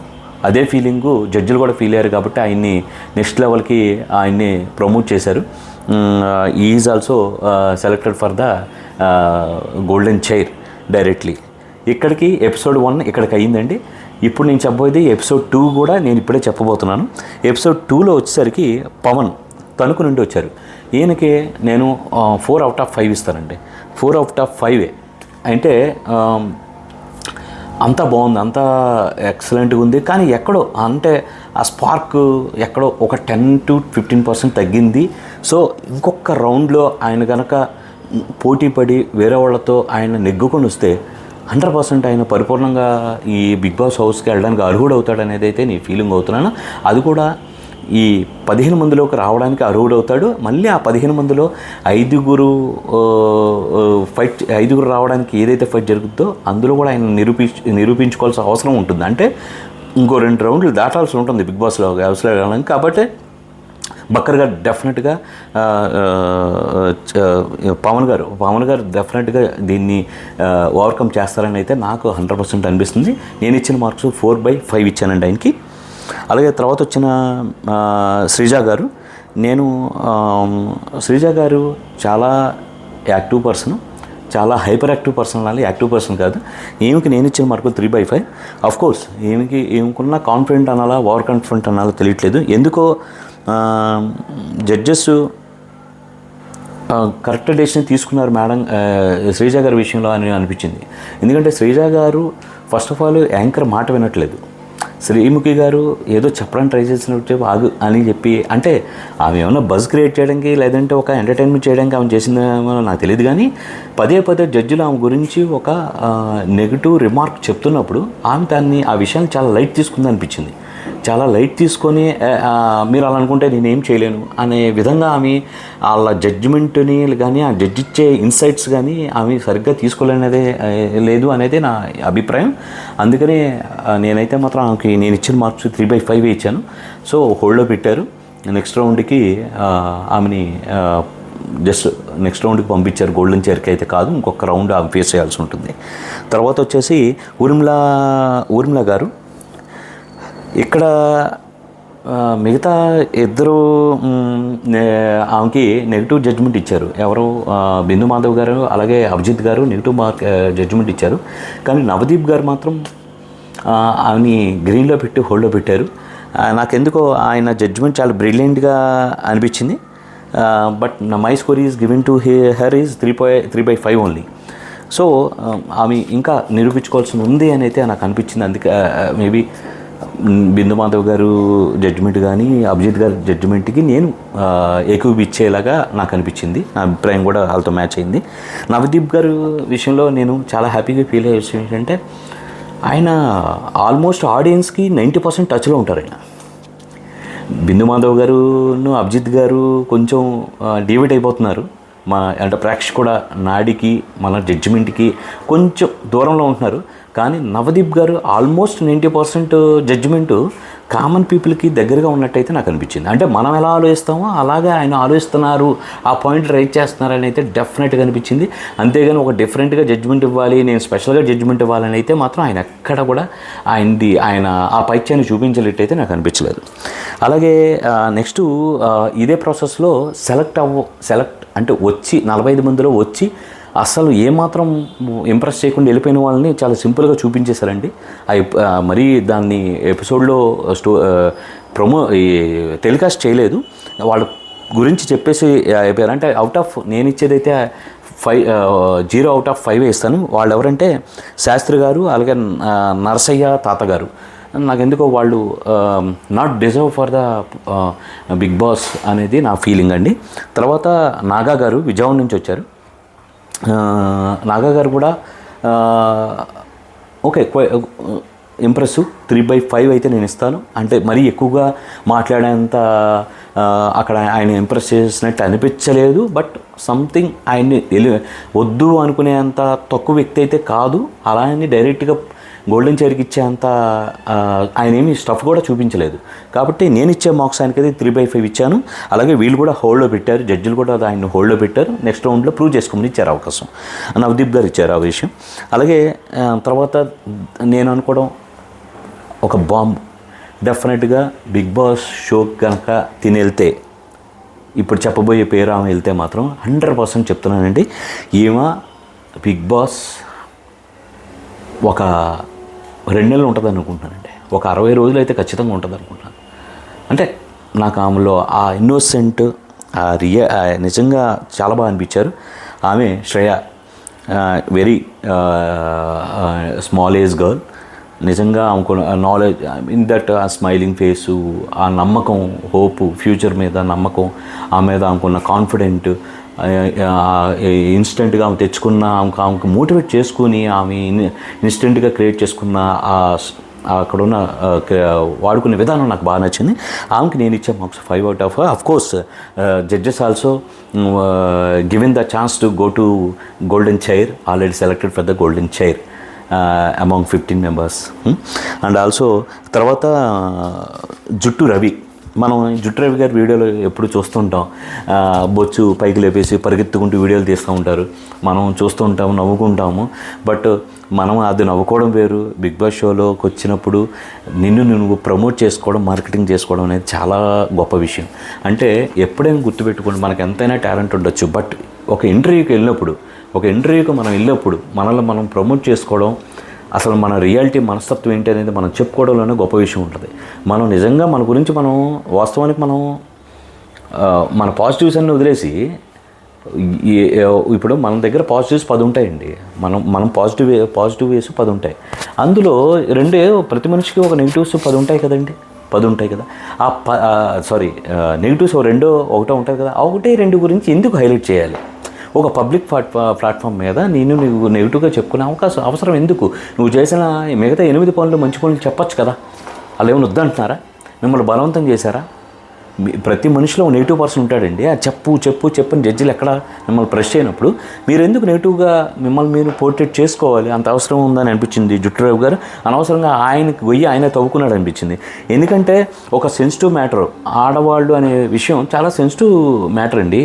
A: అదే ఫీలింగు జడ్జిలు కూడా ఫీల్ అయ్యారు కాబట్టి ఆయన్ని నెక్స్ట్ లెవెల్కి ఆయన్ని ప్రమోట్ చేశారు. Is also selected for the golden chair directly. ఇక్కడికి ఎపిసోడ్ 1 ఇక్కడికి అయ్యిందండి. ఇప్పుడు నేను చెప్పబోయేది ఎపిసోడ్ 2 కూడా నేను ఇప్పుడే చెప్పబోతున్నాను. ఎపిసోడ్ 2లో వచ్చేసరికి పవన్ తణుకు నుండి వచ్చారు. ఈయనకి నేను 4/5 ఇస్తానండి. 4/5 అంటే అంతా బాగుంది, అంతా ఎక్సలెంట్గా ఉంది. కానీ ఎక్కడో అంటే ఆ స్పార్క్ ఎక్కడో ఒక 10 to 15% తగ్గింది. సో ఇంకొక రౌండ్లో ఆయన కనుక పోటీ పడి వేరే వాళ్ళతో ఆయన నెగ్గుకొని వస్తే 100% ఆయన పరిపూర్ణంగా ఈ బిగ్ బాస్ హౌస్కి వెళ్ళడానికి అర్హుడు అవుతాడనేది అయితే నేను ఫీలింగ్ అవుతున్నాను. అది కూడా ఈ 15 మందిలోకి రావడానికి అర్హుడు అవుతాడు. మళ్ళీ ఆ 15 మందిలో 5 రావడానికి ఏదైతే ఫైట్ జరుగుతుందో అందులో కూడా ఆయన నిరూపించుకోవాల్సిన అవసరం ఉంటుంది. అంటే ఇంకో 2 రౌండ్లు దాటాల్సి ఉంటుంది బిగ్ బాస్లో హౌస్లో వెళ్ళడానికి. కాబట్టి బక్కర్ గారు డెఫినెట్గా పవన్ గారు డెఫినెట్గా దీన్ని ఓవర్కమ్ చేస్తారని అయితే నాకు 100% అనిపిస్తుంది. నేను ఇచ్చిన మార్క్స్ 4/5 ఇచ్చానండి ఆయనకి. అలాగే తర్వాత వచ్చిన శ్రీజ గారు చాలా యాక్టివ్ పర్సన్, చాలా హైపర్ యాక్టివ్ పర్సన్ అనాలి, యాక్టివ్ పర్సన్ కాదు. ఈమెకి నేను ఇచ్చిన మార్కులు 3/5. అఫ్కోర్స్ ఈమెకున్న కాన్ఫిడెంట్ అనాలా ఓవర్ కాన్ఫిడెంట్ అనాలా తెలియట్లేదు. ఎందుకో జడ్జెస్ కరెక్ట్ డెసిషన్ తీసుకున్నారు మేడం శ్రీజ గారి విషయంలో అని అనిపించింది. ఎందుకంటే శ్రీజ గారు ఫస్ట్ ఆఫ్ ఆల్ యాంకర్ మాట వినట్లేదు. శ్రీముఖి గారు ఏదో చెప్పడానికి ట్రై చేసినట్టు ఆగు అని చెప్పి, అంటే ఆమె ఏమైనా బజ్ క్రియేట్ చేయడానికి లేదంటే ఒక ఎంటర్టైన్మెంట్ చేయడానికి ఆమె చేసిందేమో నాకు తెలియదు. కానీ పదే జడ్జిలు ఆమె గురించి ఒక నెగిటివ్ రిమార్క్ చెప్తున్నప్పుడు ఆమె ఆ విషయాన్ని చాలా లైట్ తీసుకుంది అనిపించింది. చాలా లైట్ తీసుకొని మీరు అలా అనుకుంటే నేనేం చేయలేను అనే విధంగా ఆమె వాళ్ళ జడ్జిమెంట్ని కానీ ఆ జడ్జి ఇచ్చే ఇన్సైట్స్ కానీ ఆమె సరిగ్గా తీసుకోలేనిదే లేదు అనేది నా అభిప్రాయం. అందుకనే నేనైతే మాత్రం ఆమెకి నేను ఇచ్చిన మార్క్స్ 3/5 ఇచ్చాను. సో హోల్డ్లో పెట్టారు. నెక్స్ట్ రౌండ్కి ఆమెని జస్ట్ నెక్స్ట్ రౌండ్కి పంపించారు. గోల్డెన్ చైర్కి అయితే కాదు, ఇంకొక రౌండ్ ఆమె ఫేస్ చేయాల్సి ఉంటుంది. తర్వాత వచ్చేసి ఊర్మిళ గారు. ఇక్కడ మిగతా ఇద్దరు ఆమెకి నెగిటివ్ జడ్జిమెంట్ ఇచ్చారు. ఎవరు బిందు మాధవ్ గారు అలాగే అభిజిత్ గారు నెగిటివ్ జడ్జిమెంట్ ఇచ్చారు. కానీ నవదీప్ గారు మాత్రం ఆమెని గ్రీన్లో పెట్టి హోల్డ్లో పెట్టారు. నాకెందుకో ఆయన జడ్జిమెంట్ చాలా బ్రిలియంట్గా అనిపించింది. But my score is given to her is 3/5 only. So ఆమె ఇంకా నిరూపించుకోవాల్సి ఉంది అని అయితే నాకు అనిపించింది. అందుకే మేబీ బిందు మాధవ్ గారు జడ్జిమెంట్ కానీ అభిజిత్ గారి జడ్జిమెంట్కి నేను ఏకీభవించేలాగా నాకు అనిపించింది. నా అభిప్రాయం కూడా వాళ్ళతో మ్యాచ్ అయింది. నవదీప్ గారు విషయంలో నేను చాలా హ్యాపీగా ఫీల్ అయ్యే విషయం ఏంటంటే ఆయన ఆల్మోస్ట్ ఆడియన్స్కి 90% టచ్లో ఉంటారు. ఆయన బిందు మాధవ్ గారును అభిజిత్ గారు కొంచెం డివైడ్ అయిపోతున్నారు. అంటే ప్రేక్షకుల నాడికి మన జడ్జిమెంట్కి కొంచెం దూరంలో ఉంటున్నారు. కానీ నవదీప్ గారు ఆల్మోస్ట్ 90% జడ్జిమెంటు కామన్ పీపుల్కి దగ్గరగా ఉన్నట్టయితే నాకు అనిపించింది. అంటే మనం ఎలా ఆలోచిస్తామో అలాగే ఆయన ఆలోచిస్తున్నారు, ఆ పాయింట్ రైట్ చేస్తున్నారని అయితే డెఫినెట్గా అనిపించింది. అంతేగాని ఒక డిఫరెంట్గా జడ్జిమెంట్ ఇవ్వాలి, నేను స్పెషల్గా జడ్జిమెంట్ ఇవ్వాలని అయితే మాత్రం ఆయన ఎక్కడ కూడా ఆయన ఆ పైత్యాన్ని చూపించలేట్టయితే నాకు అనిపించలేదు. అలాగే నెక్స్ట్ ఇదే ప్రాసెస్లో సెలెక్ట్ అంటే వచ్చి 45 మందిలో వచ్చి అసలు ఏమాత్రం ఇంప్రెస్ చేయకుండా వెళ్ళిపోయిన వాళ్ళని చాలా సింపుల్గా చూపించేశారండి. మరీ దాన్ని ఎపిసోడ్లో టెలికాస్ట్ చేయలేదు, వాళ్ళ గురించి చెప్పేసి అయిపోయారు. అంటే నేను ఇచ్చేదైతే 0 out of 5 ఇస్తాను. వాళ్ళు ఎవరంటే శాస్త్రి గారు, అలాగే నరసయ్య తాతగారు. నాకెందుకో వాళ్ళు not deserve for the Bigg Boss అనేది నా ఫీలింగ్ అండి. తర్వాత నాగా గారు విజయవాడ నుంచి వచ్చారు. నాగా గారు కూడా ఓకే ఇంప్రెసివ్, 3/5 అయితే నేను ఇస్తాను. అంటే మరీ ఎక్కువగా మాట్లాడేంత అక్కడ ఆయన ఇంప్రెస్ చేసినట్టు అనిపించలేదు. బట్ సంథింగ్ ఆయన్ని వద్దు అనుకునేంత తక్కువ వ్యక్తి అయితే కాదు. అలా అని డైరెక్ట్గా గోల్డెన్ చైర్కి ఇచ్చేంత ఆయన ఏమి స్టఫ్ కూడా చూపించలేదు. కాబట్టి నేను ఇచ్చే మార్క్స్ ఆయనకైతే 3/5 ఇచ్చాను. అలాగే వీళ్ళు కూడా హోల్డ్లో పెట్టారు, జడ్జిలు కూడా ఆయన హోల్డ్లో పెట్టారు. నెక్స్ట్ రౌండ్లో ప్రూవ్ చేసుకోమని ఇచ్చారు అవకాశం. నవదీప్ గారు ఇచ్చారు ఆ విషయం. అలాగే తర్వాత నేను అనుకోవడం ఒక బాంబ్ డెఫినెట్గా బిగ్ బాస్ షో కనుక తినెళ్తే, ఇప్పుడు చెప్పబోయే పేరు ఆమె వెళ్తే మాత్రం 100% చెప్తున్నానండి, ఈమె బిగ్ బాస్ ఒక 2 నెలలు ఉంటుంది అనుకుంటున్నానండి. ఒక 60 రోజులు అయితే ఖచ్చితంగా ఉంటుంది అనుకుంటున్నాను. అంటే నాకు ఆమెలో ఆ ఇన్నోసెంట్, నిజంగా చాలా బాగా అనిపించారు. ఆమె Shreya very small age girl. నిజంగా ఆమెకు నాలెడ్జ్ ఇన్ దట్ ఆ స్మైలింగ్ ఫేసు, ఆ నమ్మకం, హోప్, ఫ్యూచర్ మీద నమ్మకం, ఆమె మీద ఆమెకున్న కాన్ఫిడెంట్, ఇన్స్టెంట్గా ఆమె తెచ్చుకున్న ఆమెకు మోటివేట్ చేసుకుని ఆమె ఇన్స్టెంట్గా క్రియేట్ చేసుకున్న అక్కడున్న వాడుకునే విధానం నాకు బాగా నచ్చింది. ఆమెకి నేను ఇచ్చే marks 5 out of 5. Course judges also given the chance to go to golden chair, already selected for the golden chair among 15 members. And also తర్వాత జుట్టు రవి, మనం జుట్టు రవి గారి వీడియోలు ఎప్పుడు చూస్తుంటాం. బొచ్చు పైకి లేపేసి పరిగెత్తుకుంటూ వీడియోలు తీస్తూ ఉంటారు, మనం చూస్తూ ఉంటాము, నవ్వుకుంటాము. బట్ మనం అది నవ్వుకోవడం వేరు, బిగ్ బాస్ షోలోకి వచ్చినప్పుడు నువ్వు ప్రమోట్ చేసుకోవడం, మార్కెటింగ్ చేసుకోవడం అనేది చాలా గొప్ప విషయం. అంటే ఎప్పుడైనా గుర్తుపెట్టుకోండి, మనకు ఎంతైనా టాలెంట్ ఉండొచ్చు, బట్ ఒక ఇంటర్వ్యూకి మనం వెళ్ళినప్పుడు మనల్ని మనం ప్రమోట్ చేసుకోవడం, అసలు మన రియాలిటీ మనస్తత్వం ఏంటి అనేది మనం చెప్పుకోవడంలోనే గొప్ప విషయం ఉంటుంది. మనం నిజంగా మన గురించి వాస్తవానికి మన పాజిటివ్స్ అన్ని వదిలేసి, ఇప్పుడు మన దగ్గర పాజిటివ్స్ 10 ఉంటాయండి. మనం పాజిటివ్ వేసి 10 ఉంటాయి. అందులో ప్రతి మనిషికి ఒక నెగిటివ్స్ 10 ఉంటాయి కదండి, 10 ఉంటాయి కదా. నెగిటివ్స్ 2 ఉంటాయి కదా. 1-2 గురించి ఎందుకు హైలైట్ చేయాలి? ఒక పబ్లిక్ ప్లాట్ఫామ్ మీద నువ్వు నెగిటివ్గా చెప్పుకునే అవసరం ఎందుకు? నువ్వు చేసిన మిగతా 8 పనులు మంచి పనులు చెప్పచ్చు కదా. అలా ఏమైనా వద్దంటున్నారా? మిమ్మల్ని బలవంతం చేశారా? ప్రతి మనిషిలో నెగిటివ్ పర్సన్ ఉంటాడండి. ఆ చెప్పని జడ్జిలు ఎక్కడ మిమ్మల్ని ప్రెస్ చేయనప్పుడు మీరు ఎందుకు నెగిటివ్గా మిమ్మల్ని మీరు పోర్ట్రేట్ చేసుకోవాలి? అంత అవసరం ఉందని అనిపించింది జుట్టురావు గారు. అనవసరంగా ఆయన తవ్వుకున్నాడు అనిపించింది. ఎందుకంటే ఒక సెన్సిటివ్ మ్యాటర్, ఆడవాళ్ళు అనే విషయం చాలా సెన్సిటివ్ మ్యాటర్ అండి.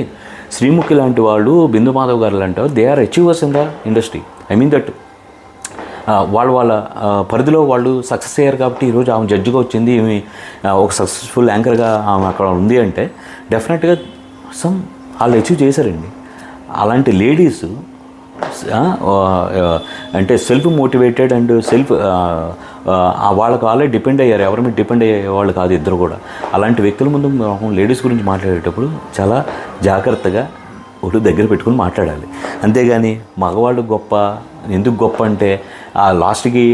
A: శ్రీముఖి లాంటి వాళ్ళు, బిందు మాధవ్ గారు లాంటి వాళ్ళు, they are achievers in the industry. I mean that వాళ్ళ పరిధిలో వాళ్ళు సక్సెస్ అయ్యారు కాబట్టి ఈరోజు ఆమె జడ్జిగా వచ్చింది. ఈమె ఒక సక్సెస్ఫుల్ యాంకర్గా ఆమె అక్కడ ఉంది అంటే డెఫినెట్గా వాళ్ళు అచీవ్ చేశారండి. అలాంటి లేడీస్ అంటే సెల్ఫ్ మోటివేటెడ్ అండ్ వాళ్ళకు ఆల్రెడీ డిపెండ్ అయ్యారు. ఎవరి మీద డిపెండ్ అయ్యే వాళ్ళు కాదు ఇద్దరు కూడా. అలాంటి వ్యక్తుల ముందు లేడీస్ గురించి మాట్లాడేటప్పుడు చాలా జాగ్రత్తగా దగ్గర పెట్టుకుని మాట్లాడాలి. అంతేగాని మగవాళ్ళు ఎందుకు గొప్ప అంటే ఆ లాస్ట్కి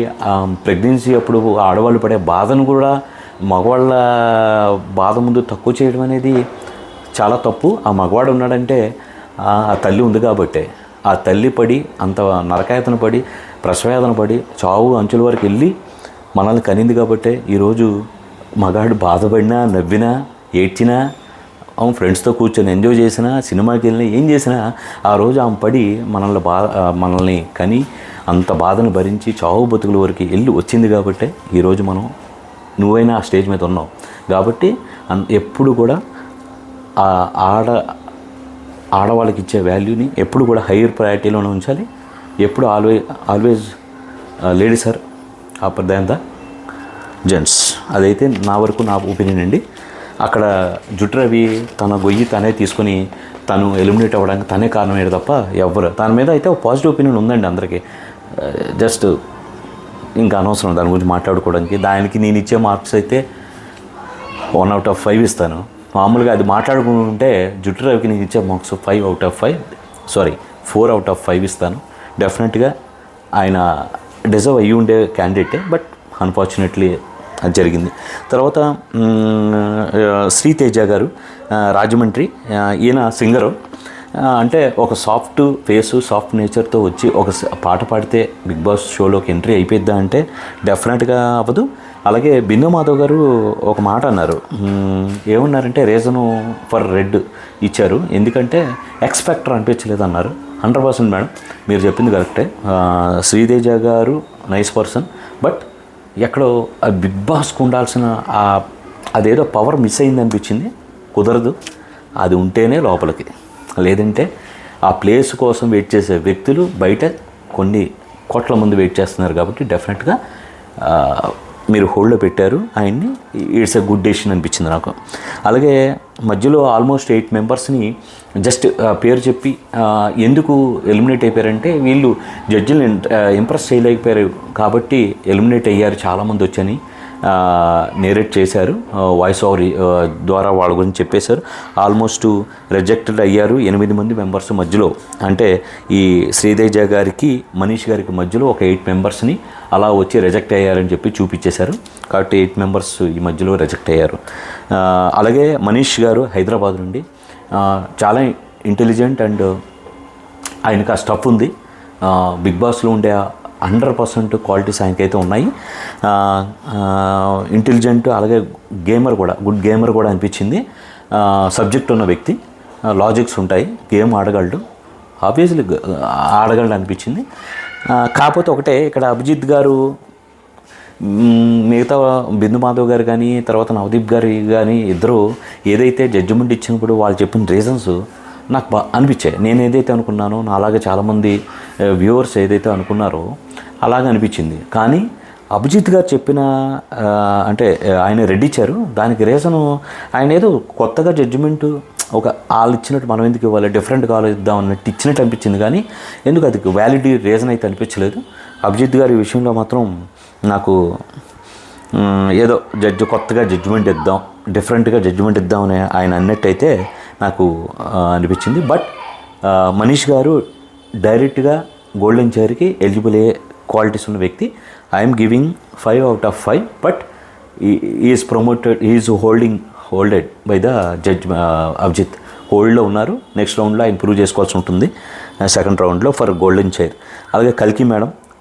A: ప్రెగ్నెన్సీ అప్పుడు ఆడవాళ్ళు పడే బాధను కూడా మగవాళ్ళ బాధ ముందు తక్కువ చేయడం అనేది చాలా తప్పు. ఆ మగవాడు ఉన్నాడంటే ఆ తల్లి ఉంది కాబట్టే. ఆ తల్లి పడి అంత నరకాయతన పడి ప్రసవేదన పడి చావు అంచుల వరకు వెళ్ళి మనల్ని కనింది కాబట్టే ఈరోజు మగాడు బాధపడినా, నవ్వినా, ఏడ్చినా, ఫ్రెండ్స్తో కూర్చొని ఎంజాయ్ చేసినా, సినిమాకి వెళ్ళినా, ఏం చేసినా ఆ రోజు ఆమె పడి మనల్ని కని అంత బాధను భరించి చావు బతుకుల వరకు వెళ్ళి వచ్చింది కాబట్టే ఈరోజు మనం నువ్వైనా ఆ స్టేజ్ మీద ఉన్నావు. కాబట్టి ఎప్పుడు కూడా ఆడవాళ్ళకి ఇచ్చే వాల్యూని ఎప్పుడు కూడా హైయర్ ప్రయారిటీలోనే ఉంచాలి. ఎప్పుడు always ladies are upper than the gents. అదైతే నా వరకు నా ఒపీనియన్ అండి. అక్కడ జుట్టు రవి తన గొయ్యి తనే తీసుకుని తను ఎలిమినేట్ అవ్వడానికి తనే కారణమయ్యాడు తప్ప ఎవరు తన మీద అయితే ఒక పాజిటివ్ ఒపీనియన్ ఉందండి అందరికీ. జస్ట్ ఇంకా అనవసరం దాని గురించి మాట్లాడుకోవడానికి. దానికి నేను ఇచ్చే మార్క్స్ అయితే 1/5 ఇస్తాను. మామూలుగా అది మాట్లాడుకుంటే జుట్టు రవికి నేను ఇచ్చే మార్క్స్ 4/5 ఇస్తాను. డెఫినెట్గా ఆయన డిజర్వ్ అయ్యి ఉండే క్యాండిడేటే, బట్ అన్ఫార్చునేట్లీ అది జరిగింది. తర్వాత శ్రీతేజ గారు రాజమండ్రి, ఈయన సింగరు. అంటే ఒక సాఫ్ట్ ఫేసు, సాఫ్ట్ నేచర్తో వచ్చి ఒక పాట పాడితే బిగ్ బాస్ షోలోకి ఎంట్రీ అయిపోద్దా అంటే డెఫినెట్గా అవ్వదు. అలాగే బిందు మాధవ్ గారు ఒక మాట అన్నారు. ఏమన్నారంటే రీజను ఫర్ రెడ్ ఇచ్చారు. ఎందుకంటే ఎక్స్పెక్టర్ అనిపించలేదు అన్నారు. 100% మేడం, మీరు చెప్పింది కరెక్టే. శ్రీతేజ గారు నైస్ పర్సన్, బట్ ఎక్కడో బిగ్ బాస్కి ఉండాల్సిన అదేదో పవర్ మిస్ అయింది అనిపించింది. కుదరదు, అది ఉంటేనే లోపలికి, లేదంటే ఆ ప్లేస్ కోసం వెయిట్ చేసే వ్యక్తులు బయట కొన్ని కోట్ల మంది వెయిట్ చేస్తున్నారు. కాబట్టి డెఫినెట్గా మీరు హోల్డ్లో పెట్టారు ఆయన్ని. ఇట్స్ ఎ గుడ్ డెసిషన్ అనిపించింది నాకు. అలాగే మధ్యలో ఆల్మోస్ట్ 8 మెంబర్స్ని జస్ట్ పేరు చెప్పి ఎందుకు ఎలిమినేట్ అయిపోయారంటే వీళ్ళు జడ్జిని ఇంప్రెస్ చేయలేకపోయారు కాబట్టి ఎలిమినేట్ అయ్యారు చాలామంది వచ్చని నేరేట్ చేశారు. వాయిస్ ఓవర్ ద్వారా వాళ్ళ గురించి చెప్పేశారు. ఆల్మోస్ట్ రిజెక్టెడ్ అయ్యారు 8 మంది మెంబర్స్ మధ్యలో. అంటే ఈ శ్రీతేజ గారికి, మనీష్ గారికి మధ్యలో ఒక 8 మెంబర్స్ని అలా వచ్చి రిజెక్ట్ అయ్యారని చెప్పి చూపించేశారు. కాబట్టి 8 మెంబర్స్ ఈ మధ్యలో రిజెక్ట్ అయ్యారు. అలాగే మనీష్ గారు హైదరాబాద్ నుండి చాలా ఇంటెలిజెంట్ అండ్ ఆయనకు ఆ స్టఫ్ ఉంది. బిగ్ బాస్లో ఉండే 100% క్వాలిటీస్ ఆయనకైతే ఉన్నాయి. ఇంటెలిజెంట్, అలాగే గేమర్ కూడా, గుడ్ గేమర్ కూడా అనిపించింది. సబ్జెక్ట్ ఉన్న వ్యక్తి, లాజిక్స్ ఉంటాయి, గేమ్ ఆడగలడు, ఆబ్వియస్లీ ఆడగలడు అనిపించింది. కాకపోతే ఒకటే ఇక్కడ అభిజిత్ గారు, మిగతా బిందు మాధవ్ గారు కానీ తర్వాత నవదీప్ గారు కానీ ఇద్దరు ఏదైతే జడ్జిమెంట్ ఇచ్చినప్పుడు వాళ్ళు చెప్పిన రీజన్స్ నాకు అనిపించాయి. నేను ఏదైతే అనుకున్నానో, నా అలాగే చాలామంది వ్యూవర్స్ ఏదైతే అనుకున్నారో అలాగే అనిపించింది. కానీ అభిజిత్ గారు చెప్పిన అంటే ఆయన రెడీ ఇచ్చారు, దానికి రీజను ఆయన ఏదో కొత్తగా జడ్జిమెంటు ఒక వాళ్ళు ఇచ్చినట్టు మనం ఎందుకు ఇవ్వాలి, డిఫరెంట్గా ఆలోచిద్దాం అన్నట్టు ఇచ్చినట్టు అనిపించింది. కానీ ఎందుకు అది వ్యాలిడ్ రీజన్ అయితే అనిపించలేదు. అభిజిత్ గారి విషయంలో మాత్రం నాకు ఏదో కొత్తగా జడ్జిమెంట్ ఇద్దాం, డిఫరెంట్గా జడ్జిమెంట్ ఇద్దామని ఆయన అన్నట్టయితే నాకు అనిపించింది. బట్ మనీష్ గారు డైరెక్ట్గా గోల్డెన్ చైర్కి ఎలిజిబుల్ అయ్యే క్వాలిటీస్ ఉన్న వ్యక్తి. I'm giving 5/5. But is promoted, is holded by the judge. Abhijit హోల్డ్లో ఉన్నారు. నెక్స్ట్ రౌండ్లో ఆయన ప్రూవ్ చేసుకోవాల్సి ఉంటుంది, సెకండ్ రౌండ్లో ఫర్ గోల్డెన్ చైర్. అలాగే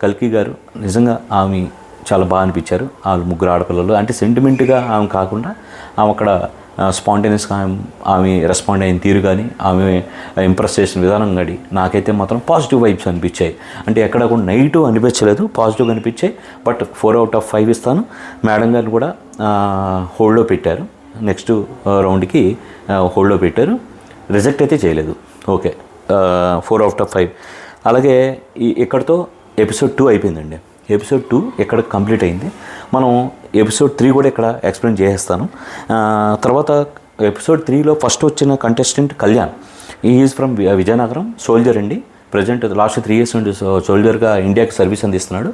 A: కల్కి గారు నిజంగా ఆమె చాలా బాగా అనిపించారు. వాళ్ళు 3 ఆడపిల్లలు, అంటే సెంటిమెంట్గా ఆమె కాకుండా ఆమె అక్కడ స్పాంటేనియస్గా ఆమె రెస్పాండ్ అయిన తీరు కానీ, ఆమె ఇంప్రెస్ చేసిన విధానం కానీ నాకైతే మాత్రం పాజిటివ్ వైబ్స్ అనిపించాయి. అంటే ఎక్కడ కూడా నెగిటివ్ అనిపించలేదు, పాజిటివ్గా అనిపించాయి. బట్ 4/5 ఇస్తాను. మేడం గారిని కూడా హోల్డ్లో పెట్టారు, నెక్స్ట్ రౌండ్కి హోల్డ్లో పెట్టారు, రిజెక్ట్ అయితే చేయలేదు. ఓకే, 4/5. అలాగే ఇక్కడితో ఎపిసోడ్ 2 అయిపోయిందండి. ఎపిసోడ్ 2 ఇక్కడ కంప్లీట్ అయింది. మనం ఎపిసోడ్ 3 కూడా ఇక్కడ ఎక్స్ప్లెయిన్ చేసేస్తాను. తర్వాత ఎపిసోడ్ 3లో ఫస్ట్ వచ్చిన contestant Kalyan. Is from Vizianagaram, soldier అండి. ప్రజెంట్ లాస్ట్ 3 years నుండి సోల్జర్గా ఇండియాకి సర్వీస్ అందిస్తున్నాడు.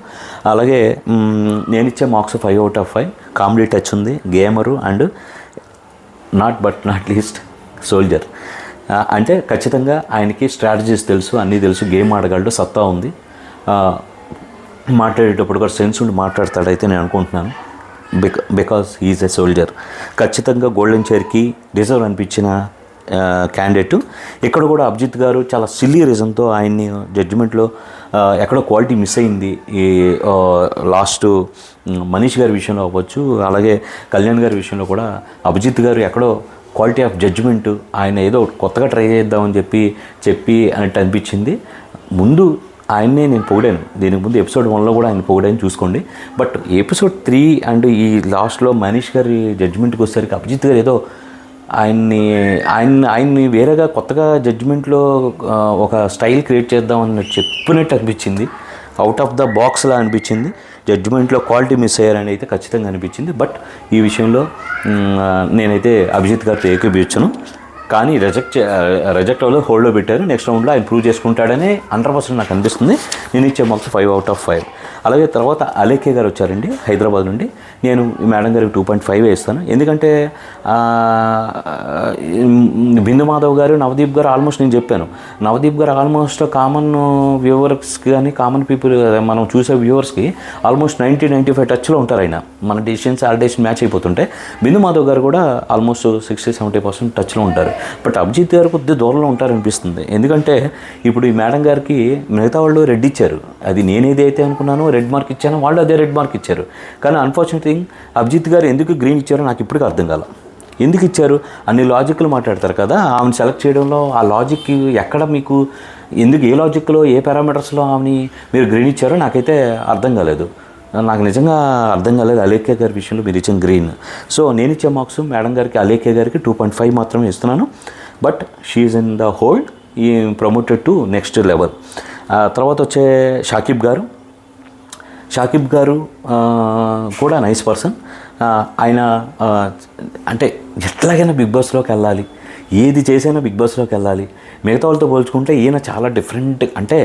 A: అలాగే నేను ఇచ్చే మార్క్స్ 5/5. కామెడీ టచ్ ఉంది, gamer and not least soldier. అంటే ఖచ్చితంగా ఆయనకి స్ట్రాటజీస్ తెలుసు, అన్నీ తెలుసు, గేమ్ ఆడగలడు, సత్తా ఉంది. మాట్లాడేటప్పుడు కూడా సెన్స్ ఉండి మాట్లాడతాడైతే నేను అనుకుంటున్నాను. Because he's a soldier. ఖచ్చితంగా గోల్డెన్ చైర్కి డిజర్వ్ అనిపించిన క్యాండిడేట్. ఇక్కడ కూడా అభిజిత్ గారు చాలా సిల్లీ రీజన్తో ఆయన్ని జడ్జిమెంట్లో ఎక్కడో క్వాలిటీ మిస్ అయింది. ఈ లాస్ట్ మనీష్ గారి విషయంలో అవ్వచ్చు, అలాగే కళ్యాణ్ గారి విషయంలో కూడా అభిజిత్ గారు ఎక్కడో క్వాలిటీ ఆఫ్ జడ్జిమెంట్ ఆయన ఏదో కొత్తగా ట్రై చేద్దామని చెప్పి అన్నట్టు అనిపించింది. ముందు ఆయన్నే నేను పొగిడాను, దీనికి ముందు ఎపిసోడ్ 1లో కూడా ఆయన పొగిడాను చూసుకోండి. బట్ ఎపిసోడ్ 3 అండ్ ఈ లాస్ట్లో మనీష్ గారి జడ్జిమెంట్కి వచ్చేసరికి అభిజిత్ గారు ఏదో ఆయన్ని వేరేగా కొత్తగా జడ్జిమెంట్లో ఒక స్టైల్ క్రియేట్ చేద్దాం అన్నట్టు చెప్పినట్టు అనిపించింది. అవుట్ ఆఫ్ ద బాక్స్లా అనిపించింది. జడ్జిమెంట్లో క్వాలిటీ మిస్ అయ్యారని అయితే ఖచ్చితంగా అనిపించింది. బట్ ఈ విషయంలో నేనైతే అభిజిత్ గారితో ఏకీభవించను. కానీ రిజెక్ట్ అవ్వలేదు, హోల్డ్లో పెట్టారు. నెక్స్ట్ రౌండ్లో ఆయన ప్రూవ్ చేసుకుంటాడని 100% నాకు అనిపిస్తుంది. నేను ఇచ్చే మార్క్స్ 5/5. అలాగే తర్వాత అలేఖ్య గారు వచ్చారండి హైదరాబాద్ నుండి. నేను మేడం గారికి 2.5 ఇస్తాను. ఎందుకంటే బిందు మాధవ్ గారు, నవదీప్ గారు ఆల్మోస్ట్ నేను చెప్పాను. నవదీప్ గారు ఆల్మోస్ట్ కామన్ వ్యూవర్స్కి కానీ కామన్ పీపుల్ మనం చూసే వ్యూవర్స్కి ఆల్మోస్ట్ 90-95 టచ్లో ఉంటారు. ఆయన మన డెసిషన్స్ ఆ డెసిషన్ మ్యాచ్ అయిపోతుంటాయి. బిందు మాధవ్ గారు కూడా ఆల్మోస్ట్ 60-70% టచ్లో ఉంటారు. బట్ అభిజిత్ గారు కొద్దిగా దూరంలో ఉంటారనిపిస్తుంది. ఎందుకంటే ఇప్పుడు ఈ మేడం గారికి మిగతా వాళ్ళు రెడ్ ఇచ్చారు. అది నేను ఏదైతే అనుకున్నానో రెడ్ మార్క్ ఇచ్చాను, వాళ్ళు అదే రెడ్ మార్క్ ఇచ్చారు. కానీ అన్ఫార్చునేట్ థింగ్ అభిజిత్ గారు ఎందుకు గ్రీన్ ఇచ్చారో నాకు ఇప్పటికీ అర్థం కాల. ఎందుకు ఇచ్చారు? అన్ని లాజిక్లు మాట్లాడతారు కదా, ఆమెను సెలెక్ట్ చేయడంలో ఆ లాజిక్ ఎక్కడ మీకు ఎందుకు, ఏ లాజిక్లో ఏ పారామీటర్స్లో ఆమెని మీరు గ్రీన్ ఇచ్చారో నాకైతే అర్థం కాలేదు. నాకు నిజంగా అర్థం కాలేదు అలేఖ్య గారి విషయంలో మీరు ఇచ్చిన గ్రీన్. సో నేను ఇచ్చే మార్క్స్ మేడం గారికి, అలేఖ్య గారికి 2.5 మాత్రమే ఇస్తున్నాను. But she's in the hold, ఈ ప్రమోటెడ్ టు నెక్స్ట్ లెవెల్. తర్వాత వచ్చే షాకిబ్ గారు కూడా నైస్ పర్సన్. ఆయన అంటే ఎట్లాగైనా బిగ్ బాస్లోకి వెళ్ళాలి, ఏది చేసైనా బిగ్ బాస్లోకి వెళ్ళాలి. మిగతా వాళ్ళతో పోల్చుకుంటే ఈయన చాలా డిఫరెంట్, అంటే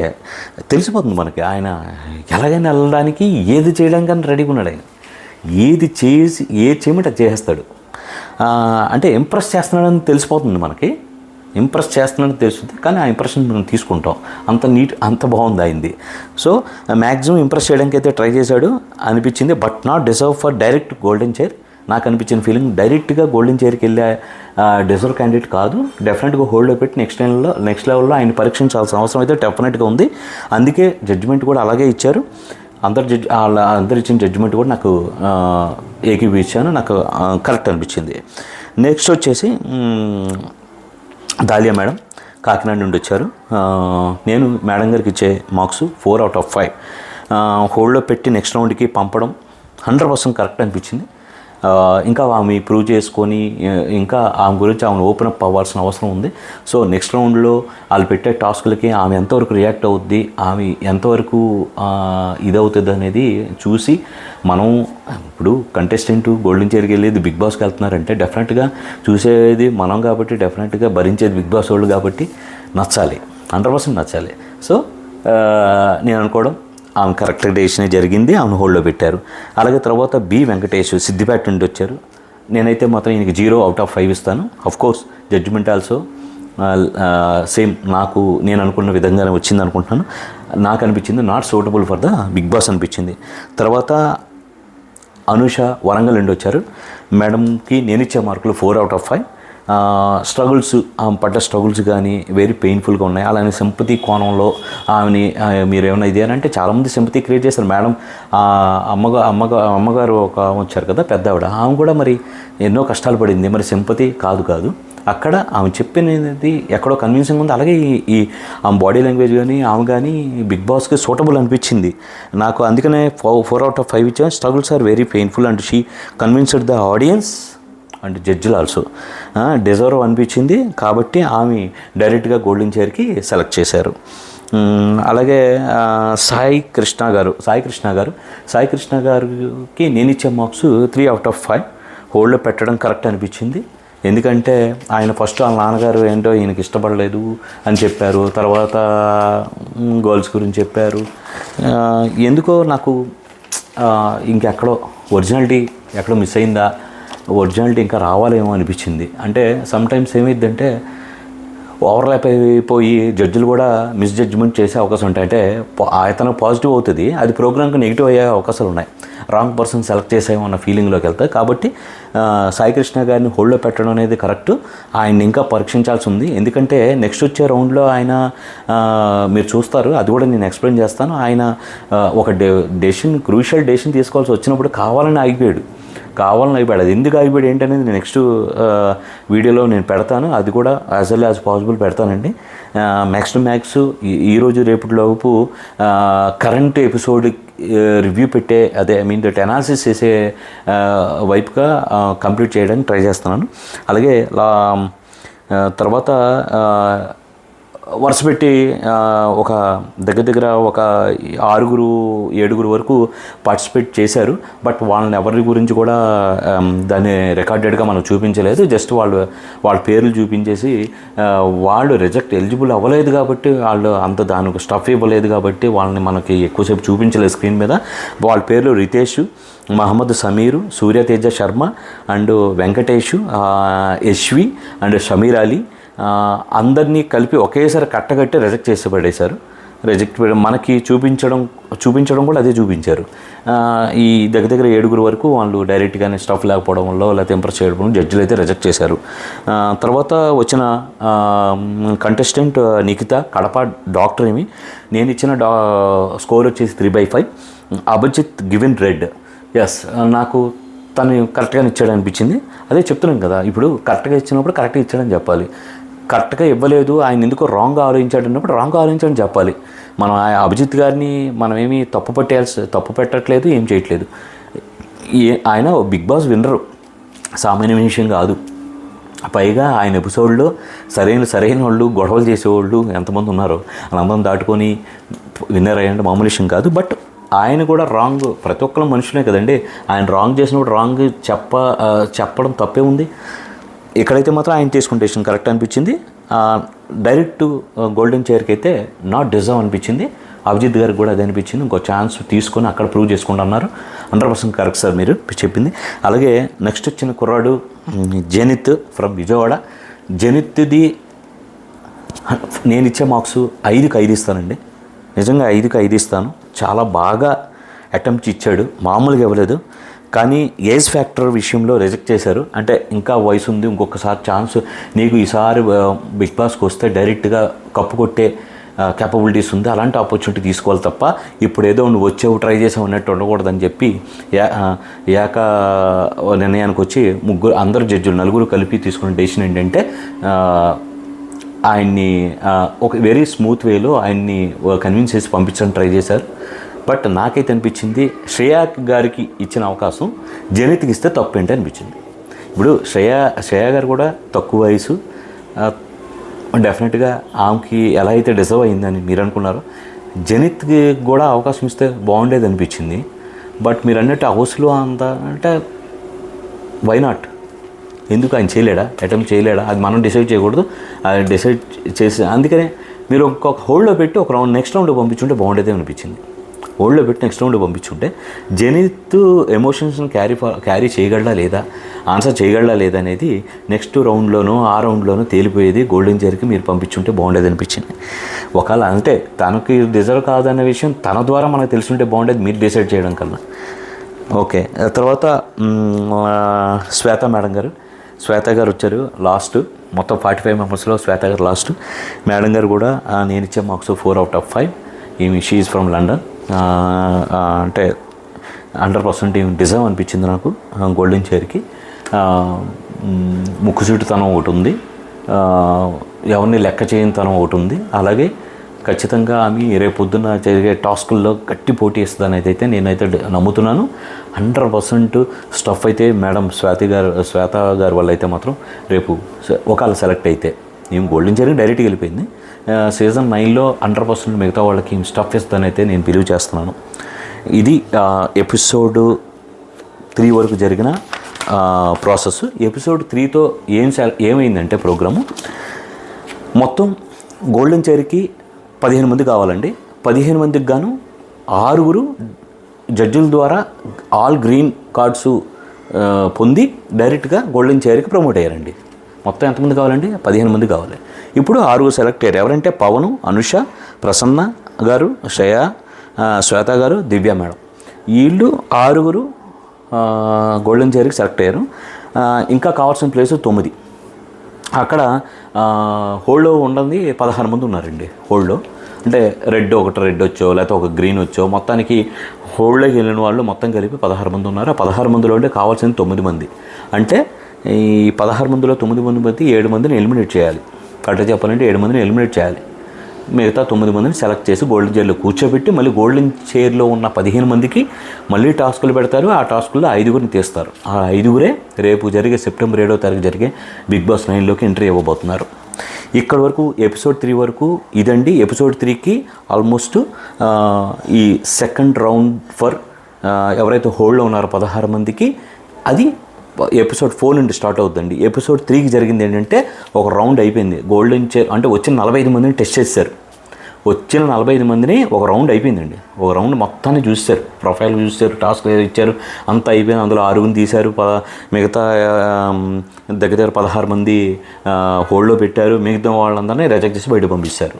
A: తెలిసిపోతుంది మనకి ఆయన ఎలాగైనా వెళ్ళడానికి ఏది చేయడానికి రెడీగా ఉన్నాడు. ఆయన ఏది చేయమంటే అది చేసేస్తాడు. అంటే ఇంప్రెస్ చేస్తున్నాడని తెలిసిపోతుంది మనకి, ఇంప్రెస్ చేస్తున్నాడని తెలుస్తుంది. కానీ ఆ ఇంప్రెషన్ మనం తీసుకుంటాం. అంత బాగుంది అయింది. సో మ్యాక్సిమం ఇంప్రెస్ చేయడానికి అయితే ట్రై చేశాడు అనిపించింది. But not deserve for direct golden chair. నాకు అనిపించిన ఫీలింగ్ డైరెక్ట్గా గోల్డెన్ చైర్కి వెళ్ళే డిజర్వ్ క్యాండిడేట్ కాదు. డెఫినెట్గా హోల్డ్లో పెట్టి నెక్స్ట్ లెవెల్లో ఆయన పరీక్షించాల్సిన అవసరం అయితే డెఫినెట్గా ఉంది. అందుకే జడ్జిమెంట్ కూడా అలాగే ఇచ్చారు. అందరు ఇచ్చిన జడ్జిమెంట్ కూడా నాకు ఏకీభవించాను, నాకు కరెక్ట్ అనిపించింది. నెక్స్ట్ వచ్చేసి దాలియా మేడం కాకినాడ నుండి వచ్చారు. నేను మేడం గారికి ఇచ్చే మార్క్స్ 4/5. హోల్డ్లో పెట్టి నెక్స్ట్ రౌండ్కి పంపడం 100% కరెక్ట్ అనిపించింది. ఇంకా ఆమె ప్రూవ్ చేసుకొని ఇంకా ఆమె గురించి ఆమెను ఓపెన్ అప్ అవ్వాల్సిన అవసరం ఉంది. సో నెక్స్ట్ రౌండ్లో వాళ్ళు పెట్టే టాస్క్లకి ఆమె ఎంతవరకు రియాక్ట్ అవుద్ది, ఆమె ఎంతవరకు ఇదవుతుంది అనేది చూసి మనం ఇప్పుడు కంటెస్టెంట్ గోల్డెన్ చైర్కి వెళ్ళేది బిగ్ బాస్కి వెళ్తున్నారంటే డెఫినెట్గా చూసేది మనం కాబట్టి, డెఫినెట్గా భరించేది బిగ్ బాస్ వాళ్ళు కాబట్టి నచ్చాలి, 100% నచ్చాలి. సో నేను అనుకోవడం ఆమె కరెక్ట్ డెసిషన్ జరిగింది, ఆమెను హోల్డ్లో పెట్టారు. అలాగే తర్వాత బి వెంకటేష్ సిద్దిపేట నుండి వచ్చారు. నేనైతే మాత్రం ఈయనకి 0/5 ఇస్తాను. అఫ్కోర్స్ జడ్జిమెంట్ ఆల్సో సేమ్ నేను అనుకున్న విధంగానే వచ్చింది అనుకుంటున్నాను. నాకు అనిపించింది not suitable for the Bigg Boss అనిపించింది. తర్వాత అనుష వరంగల్ నుండి వచ్చారు. మేడంకి నేను ఇచ్చే మార్కులు 4/5. స్ట్రగుల్స్, ఆమె పడ్డ స్ట్రగుల్స్ కానీ వెరీ పెయిన్ఫుల్గా ఉన్నాయి. అలానే సింపతి కోణంలో ఆమెని మీరు ఏమైనా ఇది అని అంటే చాలామంది సింపతి క్రియేట్ చేస్తారు. మేడం అమ్మగారు ఒక వచ్చారు కదా పెద్ద ఆమె కూడా మరి ఎన్నో కష్టాలు పడింది. మరి సింపతి కాదు అక్కడ ఆమె చెప్పినది ఎక్కడో కన్విన్సింగ్ ఉంది. అలాగే ఈ ఆమె బాడీ లాంగ్వేజ్ కానీ బిగ్ బాస్కి సూటబుల్ అనిపించింది నాకు. అందుకనే 4/5 ఇచ్చాను. Struggles are very painful and she convinced the audience and జడ్జిలు ఆల్సో డిజర్వ్ అనిపించింది. కాబట్టి ఆమె డైరెక్ట్గా గోల్డెన్ చైర్కి సెలెక్ట్ చేశారు. అలాగే సాయి కృష్ణ గారికి నేను ఇచ్చే మార్క్స్ 3/5. హోల్డ్లో పెట్టడం కరెక్ట్ అనిపించింది. ఎందుకంటే ఆయన ఫస్ట్ వాళ్ళ నాన్నగారు ఏంటో ఈయనకి ఇష్టపడలేదు అని చెప్పారు. తర్వాత గర్ల్స్ గురించి చెప్పారు. ఎందుకో నాకు ఇంకెక్కడో ఒరిజినాలిటీ ఎక్కడో మిస్ అయిందా, ఒరిజినాలిటీ ఇంకా రావాలేమో అనిపించింది. అంటే సమ్టైమ్స్ ఏమైందంటే ఓవర్లాప్ అయిపోయి జడ్జిలు కూడా మిస్జడ్జ్మెంట్ చేసే అవకాశం ఉంటాయి. అంటే అతను పాజిటివ్ అవుతుంది, అది ప్రోగ్రామ్కి నెగిటివ్ అయ్యే అవకాశాలు ఉన్నాయి. రాంగ్ పర్సన్ సెలెక్ట్ చేసామన్న ఫీలింగ్లోకి వెళ్తాయి. కాబట్టి సాయి కృష్ణ గారిని హోల్డ్లో పెట్టడం అనేది కరెక్ట్. ఆయన్ని ఇంకా పరీక్షించాల్సి ఉంది. ఎందుకంటే నెక్స్ట్ వచ్చే రౌండ్లో ఆయన మీరు చూస్తారు, అది కూడా నేను ఎక్స్ప్లెయిన్ చేస్తాను. ఆయన ఒక క్రూషియల్ డెసిషన్ తీసుకోవాల్సి వచ్చినప్పుడు కావాలని ఆగిపోయాడు. అది ఎందుకు ఆగిపోయాడు ఏంటనేది నేను నెక్స్ట్ వీడియోలో నేను పెడతాను. అది కూడా యాజ్ వెల్ యాజ్ పాసిబుల్ పెడతానండి. మ్యాక్స్ ఈరోజు రేపటిలోపు కరెంట్ ఎపిసోడ్ రివ్యూ పెట్టే దట్ అనాలిసిస్ చేసే వైపుగా కంప్లీట్ చేయడానికి ట్రై చేస్తున్నాను. అలాగే తర్వాత వరుస పెట్టి ఒక దగ్గర ఒక 6-7 వరకు పార్టిసిపేట్ చేశారు. బట్ వాళ్ళని ఎవరి గురించి కూడా దాన్ని రికార్డెడ్గా మనం చూపించలేదు. జస్ట్ వాళ్ళ పేర్లు చూపించేసి వాళ్ళు ఎలిజిబుల్ అవ్వలేదు కాబట్టి, వాళ్ళు అంత దానికి స్టఫ్ ఇవ్వలేదు కాబట్టి వాళ్ళని మనకి ఎక్కువసేపు చూపించలేదు స్క్రీన్ మీద. వాళ్ళ పేర్లు రితేష్, మహమ్మద్ సమీరు, సూర్యతేజ శర్మ అండ్ వెంకటేష్, యశ్వి అండ్ షమీర్ అలీ అందరినీ కలిపి ఒకేసారి కట్టగట్టి రిజెక్ట్ చేసి పడేశారు. మనకి చూపించడం కూడా అదే చూపించారు. ఈ దగ్గర 7 వరకు వాళ్ళు డైరెక్ట్గానే స్టఫ్ లేకపోవడం వల్ల లేకపోతే ఇంప్రెస్ చేయడం జడ్జిలు అయితే రిజెక్ట్ చేశారు. తర్వాత వచ్చిన కంటెస్టెంట్ నిఖిత, కడప డాక్టర్. నేను ఇచ్చిన స్కోర్ వచ్చేసి 3/5. Abhijit given red. ఎస్, నాకు తను కరెక్ట్గానే ఇచ్చాడు అనిపించింది. అదే చెప్తున్నాను కదా, ఇప్పుడు కరెక్ట్గా ఇచ్చినప్పుడు కరెక్ట్గా ఇచ్చాడని చెప్పాలి. కరెక్ట్గా ఇవ్వలేదు, ఆయన ఎందుకో రాంగ్గా ఆలోచించాడన్నప్పుడు రాంగ్గా ఆలోచించాడని చెప్పాలి. మనం అభిజిత్ గారిని మనమేమి తప్పు పెట్టట్లేదు, ఏం చేయట్లేదు. ఆయన బిగ్ బాస్ విన్నరు, సామాన్య విషయం కాదు. పైగా ఆయన ఎపిసోడ్లో సరైన వాళ్ళు, గొడవలు చేసేవాళ్ళు ఎంతమంది ఉన్నారో వాళ్ళందరం దాటుకొని విన్నర్ అయ్యంటే మామూలు విషయం కాదు. బట్ ఆయన కూడా రాంగ్, ప్రతి ఒక్కరు మనుషులే కదండి. ఆయన రాంగ్ చేసినప్పుడు రాంగ్ చెప్పడం తప్పే ఉంది. ఇక్కడైతే మాత్రం ఆయన తీసుకున్న డెసిషన్ కరెక్ట్ అనిపించింది. డైరెక్ట్ గోల్డెన్ చైర్కి అయితే నాట్ డిజర్వ్ అనిపించింది. అభిజిత్ గారికి కూడా అదే అనిపించింది. ఇంకో ఛాన్స్ తీసుకొని అక్కడ ప్రూవ్ చేసుకుంటున్నారు. 100% కరెక్ట్ సార్ మీరు చెప్పింది. అలాగే నెక్స్ట్ వచ్చిన కుర్రాడు జనిత్ ఫ్రమ్ విజయవాడ. జనిత్ది నేను ఇచ్చే మార్క్స్ 5కి 5 ఇస్తానండి. నిజంగా 5కి 5 ఇస్తాను. చాలా బాగా అటెంప్ట్ ఇచ్చాడు, మామూలుగా ఇవ్వలేదు. కానీ ఏజ్ ఫ్యాక్టర్ విషయంలో రిజెక్ట్ చేశారు. అంటే ఇంకా వయసు ఉంది, ఇంకొకసారి ఛాన్స్ నీకు ఈసారి బిగ్ బాస్కి వస్తే డైరెక్ట్గా కప్పు కొట్టే క్యాపబిలిటీస్ ఉంది, అలాంటి ఆపర్చునిటీ తీసుకోవాలి తప్ప ఇప్పుడు ఏదో నువ్వు వచ్చేవు ట్రై చేసావు అన్నట్టు ఉండకూడదని చెప్పి ఏక నిర్ణయానికి వచ్చి అందరు జడ్జిలు 4 కలిపి తీసుకున్న డెసిషన్ ఏంటంటే ఆయన్ని ఒక వెరీ స్మూత్ వేలో ఆయన్ని కన్విన్స్ చేసి పంపించడానికి ట్రై చేశారు. బట్ నాకైతే అనిపించింది శ్రేయా గారికి ఇచ్చిన అవకాశం జనిత్కి ఇస్తే తప్పు ఏంటి అనిపించింది. ఇప్పుడు శ్రేయా గారు కూడా తక్కువ వయసు, డెఫినెట్గా ఆమెకి ఎలా అయితే డిజర్వ్ అయిందని మీరు అనుకున్నారో జనిత్కి కూడా అవకాశం ఇస్తే బాగుండేది అనిపించింది. బట్ మీరు అన్నట్టు హౌస్లో అంత అంటే వై నాట్, ఎందుకు ఆయన చేయలేడా, అటెంప్ట్ చేయలేడా, అది మనం డిసైడ్ చేయకూడదు. అది డిసైడ్ చేసి అందుకనే మీరు ఒక హోల్డ్లో పెట్టి ఒక నెక్స్ట్ రౌండ్ పంపించుంటే బాగుండేదే అనిపించింది. హోల్డ్లో పెట్టి నెక్స్ట్ రౌండ్ పంపించుంటే జనిత్ ఎమోషన్స్ని క్యారీ చేయగలడా లేదా, ఆన్సర్ చేయగలడా లేదా అనేది నెక్స్ట్ రౌండ్లోనూ ఆ రౌండ్లోనూ తేలిపోయేది. గోల్డెన్ చైర్కి మీరు పంపించుంటే బాగుండేది అనిపించింది. ఒకవేళ అంటే తనకి డిజర్వ్ కాదన్న విషయం తన ద్వారా మనకు తెలుసుంటే బాగుండేది, మీరు డిసైడ్ చేయడం కన్నా. ఓకే, తర్వాత శ్వేత గారు వచ్చారు లాస్ట్. మొత్తం 45 మెంబర్స్లో శ్వేత గారు లాస్ట్. మేడం గారు కూడా నేను ఇచ్చే marks 4/5. She is from London. అంటే 100% డిజర్వ్ అనిపించింది నాకు గోల్డెన్ చైర్కి. ముక్కుసూటితనం ఒకటి ఉంది, ఎవరిని లెక్క చేయని తనం ఒకటి ఉంది. అలాగే ఖచ్చితంగా ఆమె రేపొద్దున జరిగే టాస్కుల్లో గట్టి పోటీ ఇస్తుందని అయితే నేనైతే నమ్ముతున్నాను. 100% స్టఫ్ అయితే మేడం శ్వేత గారి వల్ల అయితే మాత్రం రేపు ఒకవేళ సెలెక్ట్ అయితే ఏం గోల్డెన్ చైర్కి డైరెక్ట్గా వెళ్ళిపోయింది. సీజన్ 9లో 100% మిగతా వాళ్ళకి స్టఫ్ ఇస్తుందని అయితే నేను బిలీవ్ చేస్తున్నాను. ఇది ఎపిసోడ్ 3 వరకు జరిగిన ప్రాసెస్. ఎపిసోడ్ 3తో ఏమైందంటే ప్రోగ్రాము మొత్తం గోల్డెన్ చైర్కి 15 మంది కావాలండి. 15 మందికి గాను 6 జడ్జిల ద్వారా ఆల్ గ్రీన్ కార్డ్స్ పొంది డైరెక్ట్గా గోల్డెన్ చైర్కి ప్రమోట్ అయ్యారండి. మొత్తం ఎంతమంది కావాలండి? 15 మంది కావాలి. ఇప్పుడు 6 సెలెక్ట్ అయ్యారు. ఎవరంటే పవన్, అనుష, ప్రసన్న గారు, శ్వేత గారు, దివ్య మేడం. వీళ్ళు 6 గోల్డెన్ చైర్కి సెలెక్ట్ అయ్యారు. ఇంకా కావాల్సిన ప్లేస్ 9. అక్కడ హోల్డ్లో ఉండదు 16 మంది ఉన్నారండి. హోల్డ్లో అంటే రెడ్ వచ్చో లేకపోతే ఒక గ్రీన్ వచ్చో మొత్తానికి హోల్డ్లోకి వెళ్ళిన వాళ్ళు మొత్తం కలిపి 16 మంది ఉన్నారు. ఆ 16 మందిలో అంటే కావాల్సింది 9 మంది. అంటే ఈ 16 మందిలో 9 మంది 7 మందిని ఎలిమినేట్ చేయాలి. కరెక్ట్గా చెప్పాలంటే 7 మందిని ఎలిమినేట్ చేయాలి. మిగతా 9 మందిని సెలెక్ట్ చేసి గోల్డెన్ చైర్లో కూర్చోబెట్టి మళ్ళీ గోల్డెన్ చైర్లో ఉన్న 15 మందికి మళ్ళీ టాస్కులు పెడతారు. ఆ టాస్కుల్లో 5 తీస్తారు. ఆ 5 రేపు జరిగే సెప్టెంబర్ 7వ తారీఖు జరిగే బిగ్ బాస్ 9లోకి ఎంట్రీ ఇవ్వబోతున్నారు. ఇక్కడ వరకు ఎపిసోడ్ 3 వరకు ఇదండి. ఎపిసోడ్ 3కి ఆల్మోస్ట్ ఈ సెకండ్ రౌండ్ ఫర్ ఎవరైతే హోల్డ్లో ఉన్నారో 16 మందికి అది ఎపిసోడ్ 4 నుండి స్టార్ట్ అవుతుందండి. ఎపిసోడ్ 3కి జరిగింది ఏంటంటే ఒక రౌండ్ అయిపోయింది. గోల్డెన్ చైర్ అంటే వచ్చిన 45 మందిని టెస్ట్ చేశారు. వచ్చిన 45 మందిని ఒక రౌండ్ అయిపోయిందండి. ఒక రౌండ్ మొత్తాన్ని చూస్తారు, ప్రొఫైల్ చూస్తారు, టాస్క్ ఇచ్చారు, అంతా అయిపోయింది. అందులో 6 తీశారు. మిగతా దగ్గర 16 మంది హోల్డ్లో పెట్టారు. మిగతా వాళ్ళందరినీ రిజెక్ట్ చేసి బయట పంపిస్తారు.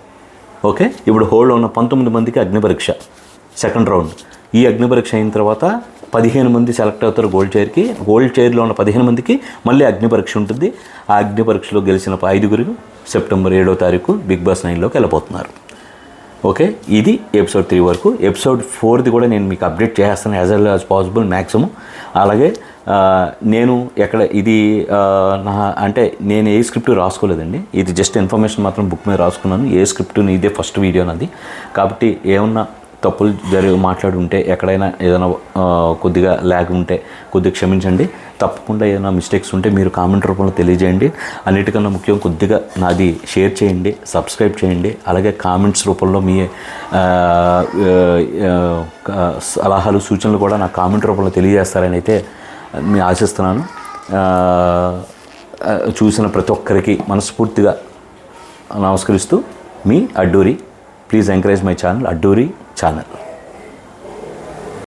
A: ఓకే, ఇప్పుడు హోల్డ్లో ఉన్న 19 మందికి అగ్ని పరీక్ష సెకండ్ రౌండ్. ఈ అగ్ని పరీక్ష అయిన తర్వాత 15 మంది సెలెక్ట్ అవుతారు గోల్డ్ చైర్కి. గోల్డ్ చైర్లో ఉన్న 15 మందికి మళ్ళీ అగ్ని పరీక్ష ఉంటుంది. ఆ అగ్ని పరీక్షలో గెలిచిన 5 సెప్టెంబర్ 7వ తారీఖు బిగ్ బాస్ 9లోకి వెళ్ళిపోతున్నారు. ఓకే, ఇది ఎపిసోడ్ 3 వరకు. ఎపిసోడ్ 4ది కూడా నేను మీకు అప్డేట్ చేస్తాను as well as possible maximum. అలాగే నేను ఇది అంటే నేను ఏ స్క్రిప్ట్ రాసుకోలేదండి. ఇది జస్ట్ ఇన్ఫర్మేషన్ మాత్రం బుక్ మీద రాసుకున్నాను. ఏ స్క్రిప్ట్ ఇదే ఫస్ట్ వీడియో నాది. కాబట్టి ఏమన్నా తప్పులు మాట్లాడి ఉంటే, ఎక్కడైనా ఏదైనా కొద్దిగా ల్యాగ్ ఉంటే కొద్దిగా క్షమించండి. తప్పకుండా ఏదైనా మిస్టేక్స్ ఉంటే మీరు కామెంట్ రూపంలో తెలియజేయండి. అన్నిటికన్నా ముఖ్యం కొద్దిగా నాది షేర్ చేయండి, సబ్స్క్రైబ్ చేయండి. అలాగే కామెంట్స్ రూపంలో మీ సలహాలు సూచనలు కూడా నా కామెంట్ రూపంలో తెలియజేస్తారని అయితే నేను ఆశిస్తున్నాను. చూసిన ప్రతి ఒక్కరికి మనస్ఫూర్తిగా నమస్కరిస్తూ మీ Adduri. Please encourage my channel, Adduri channel.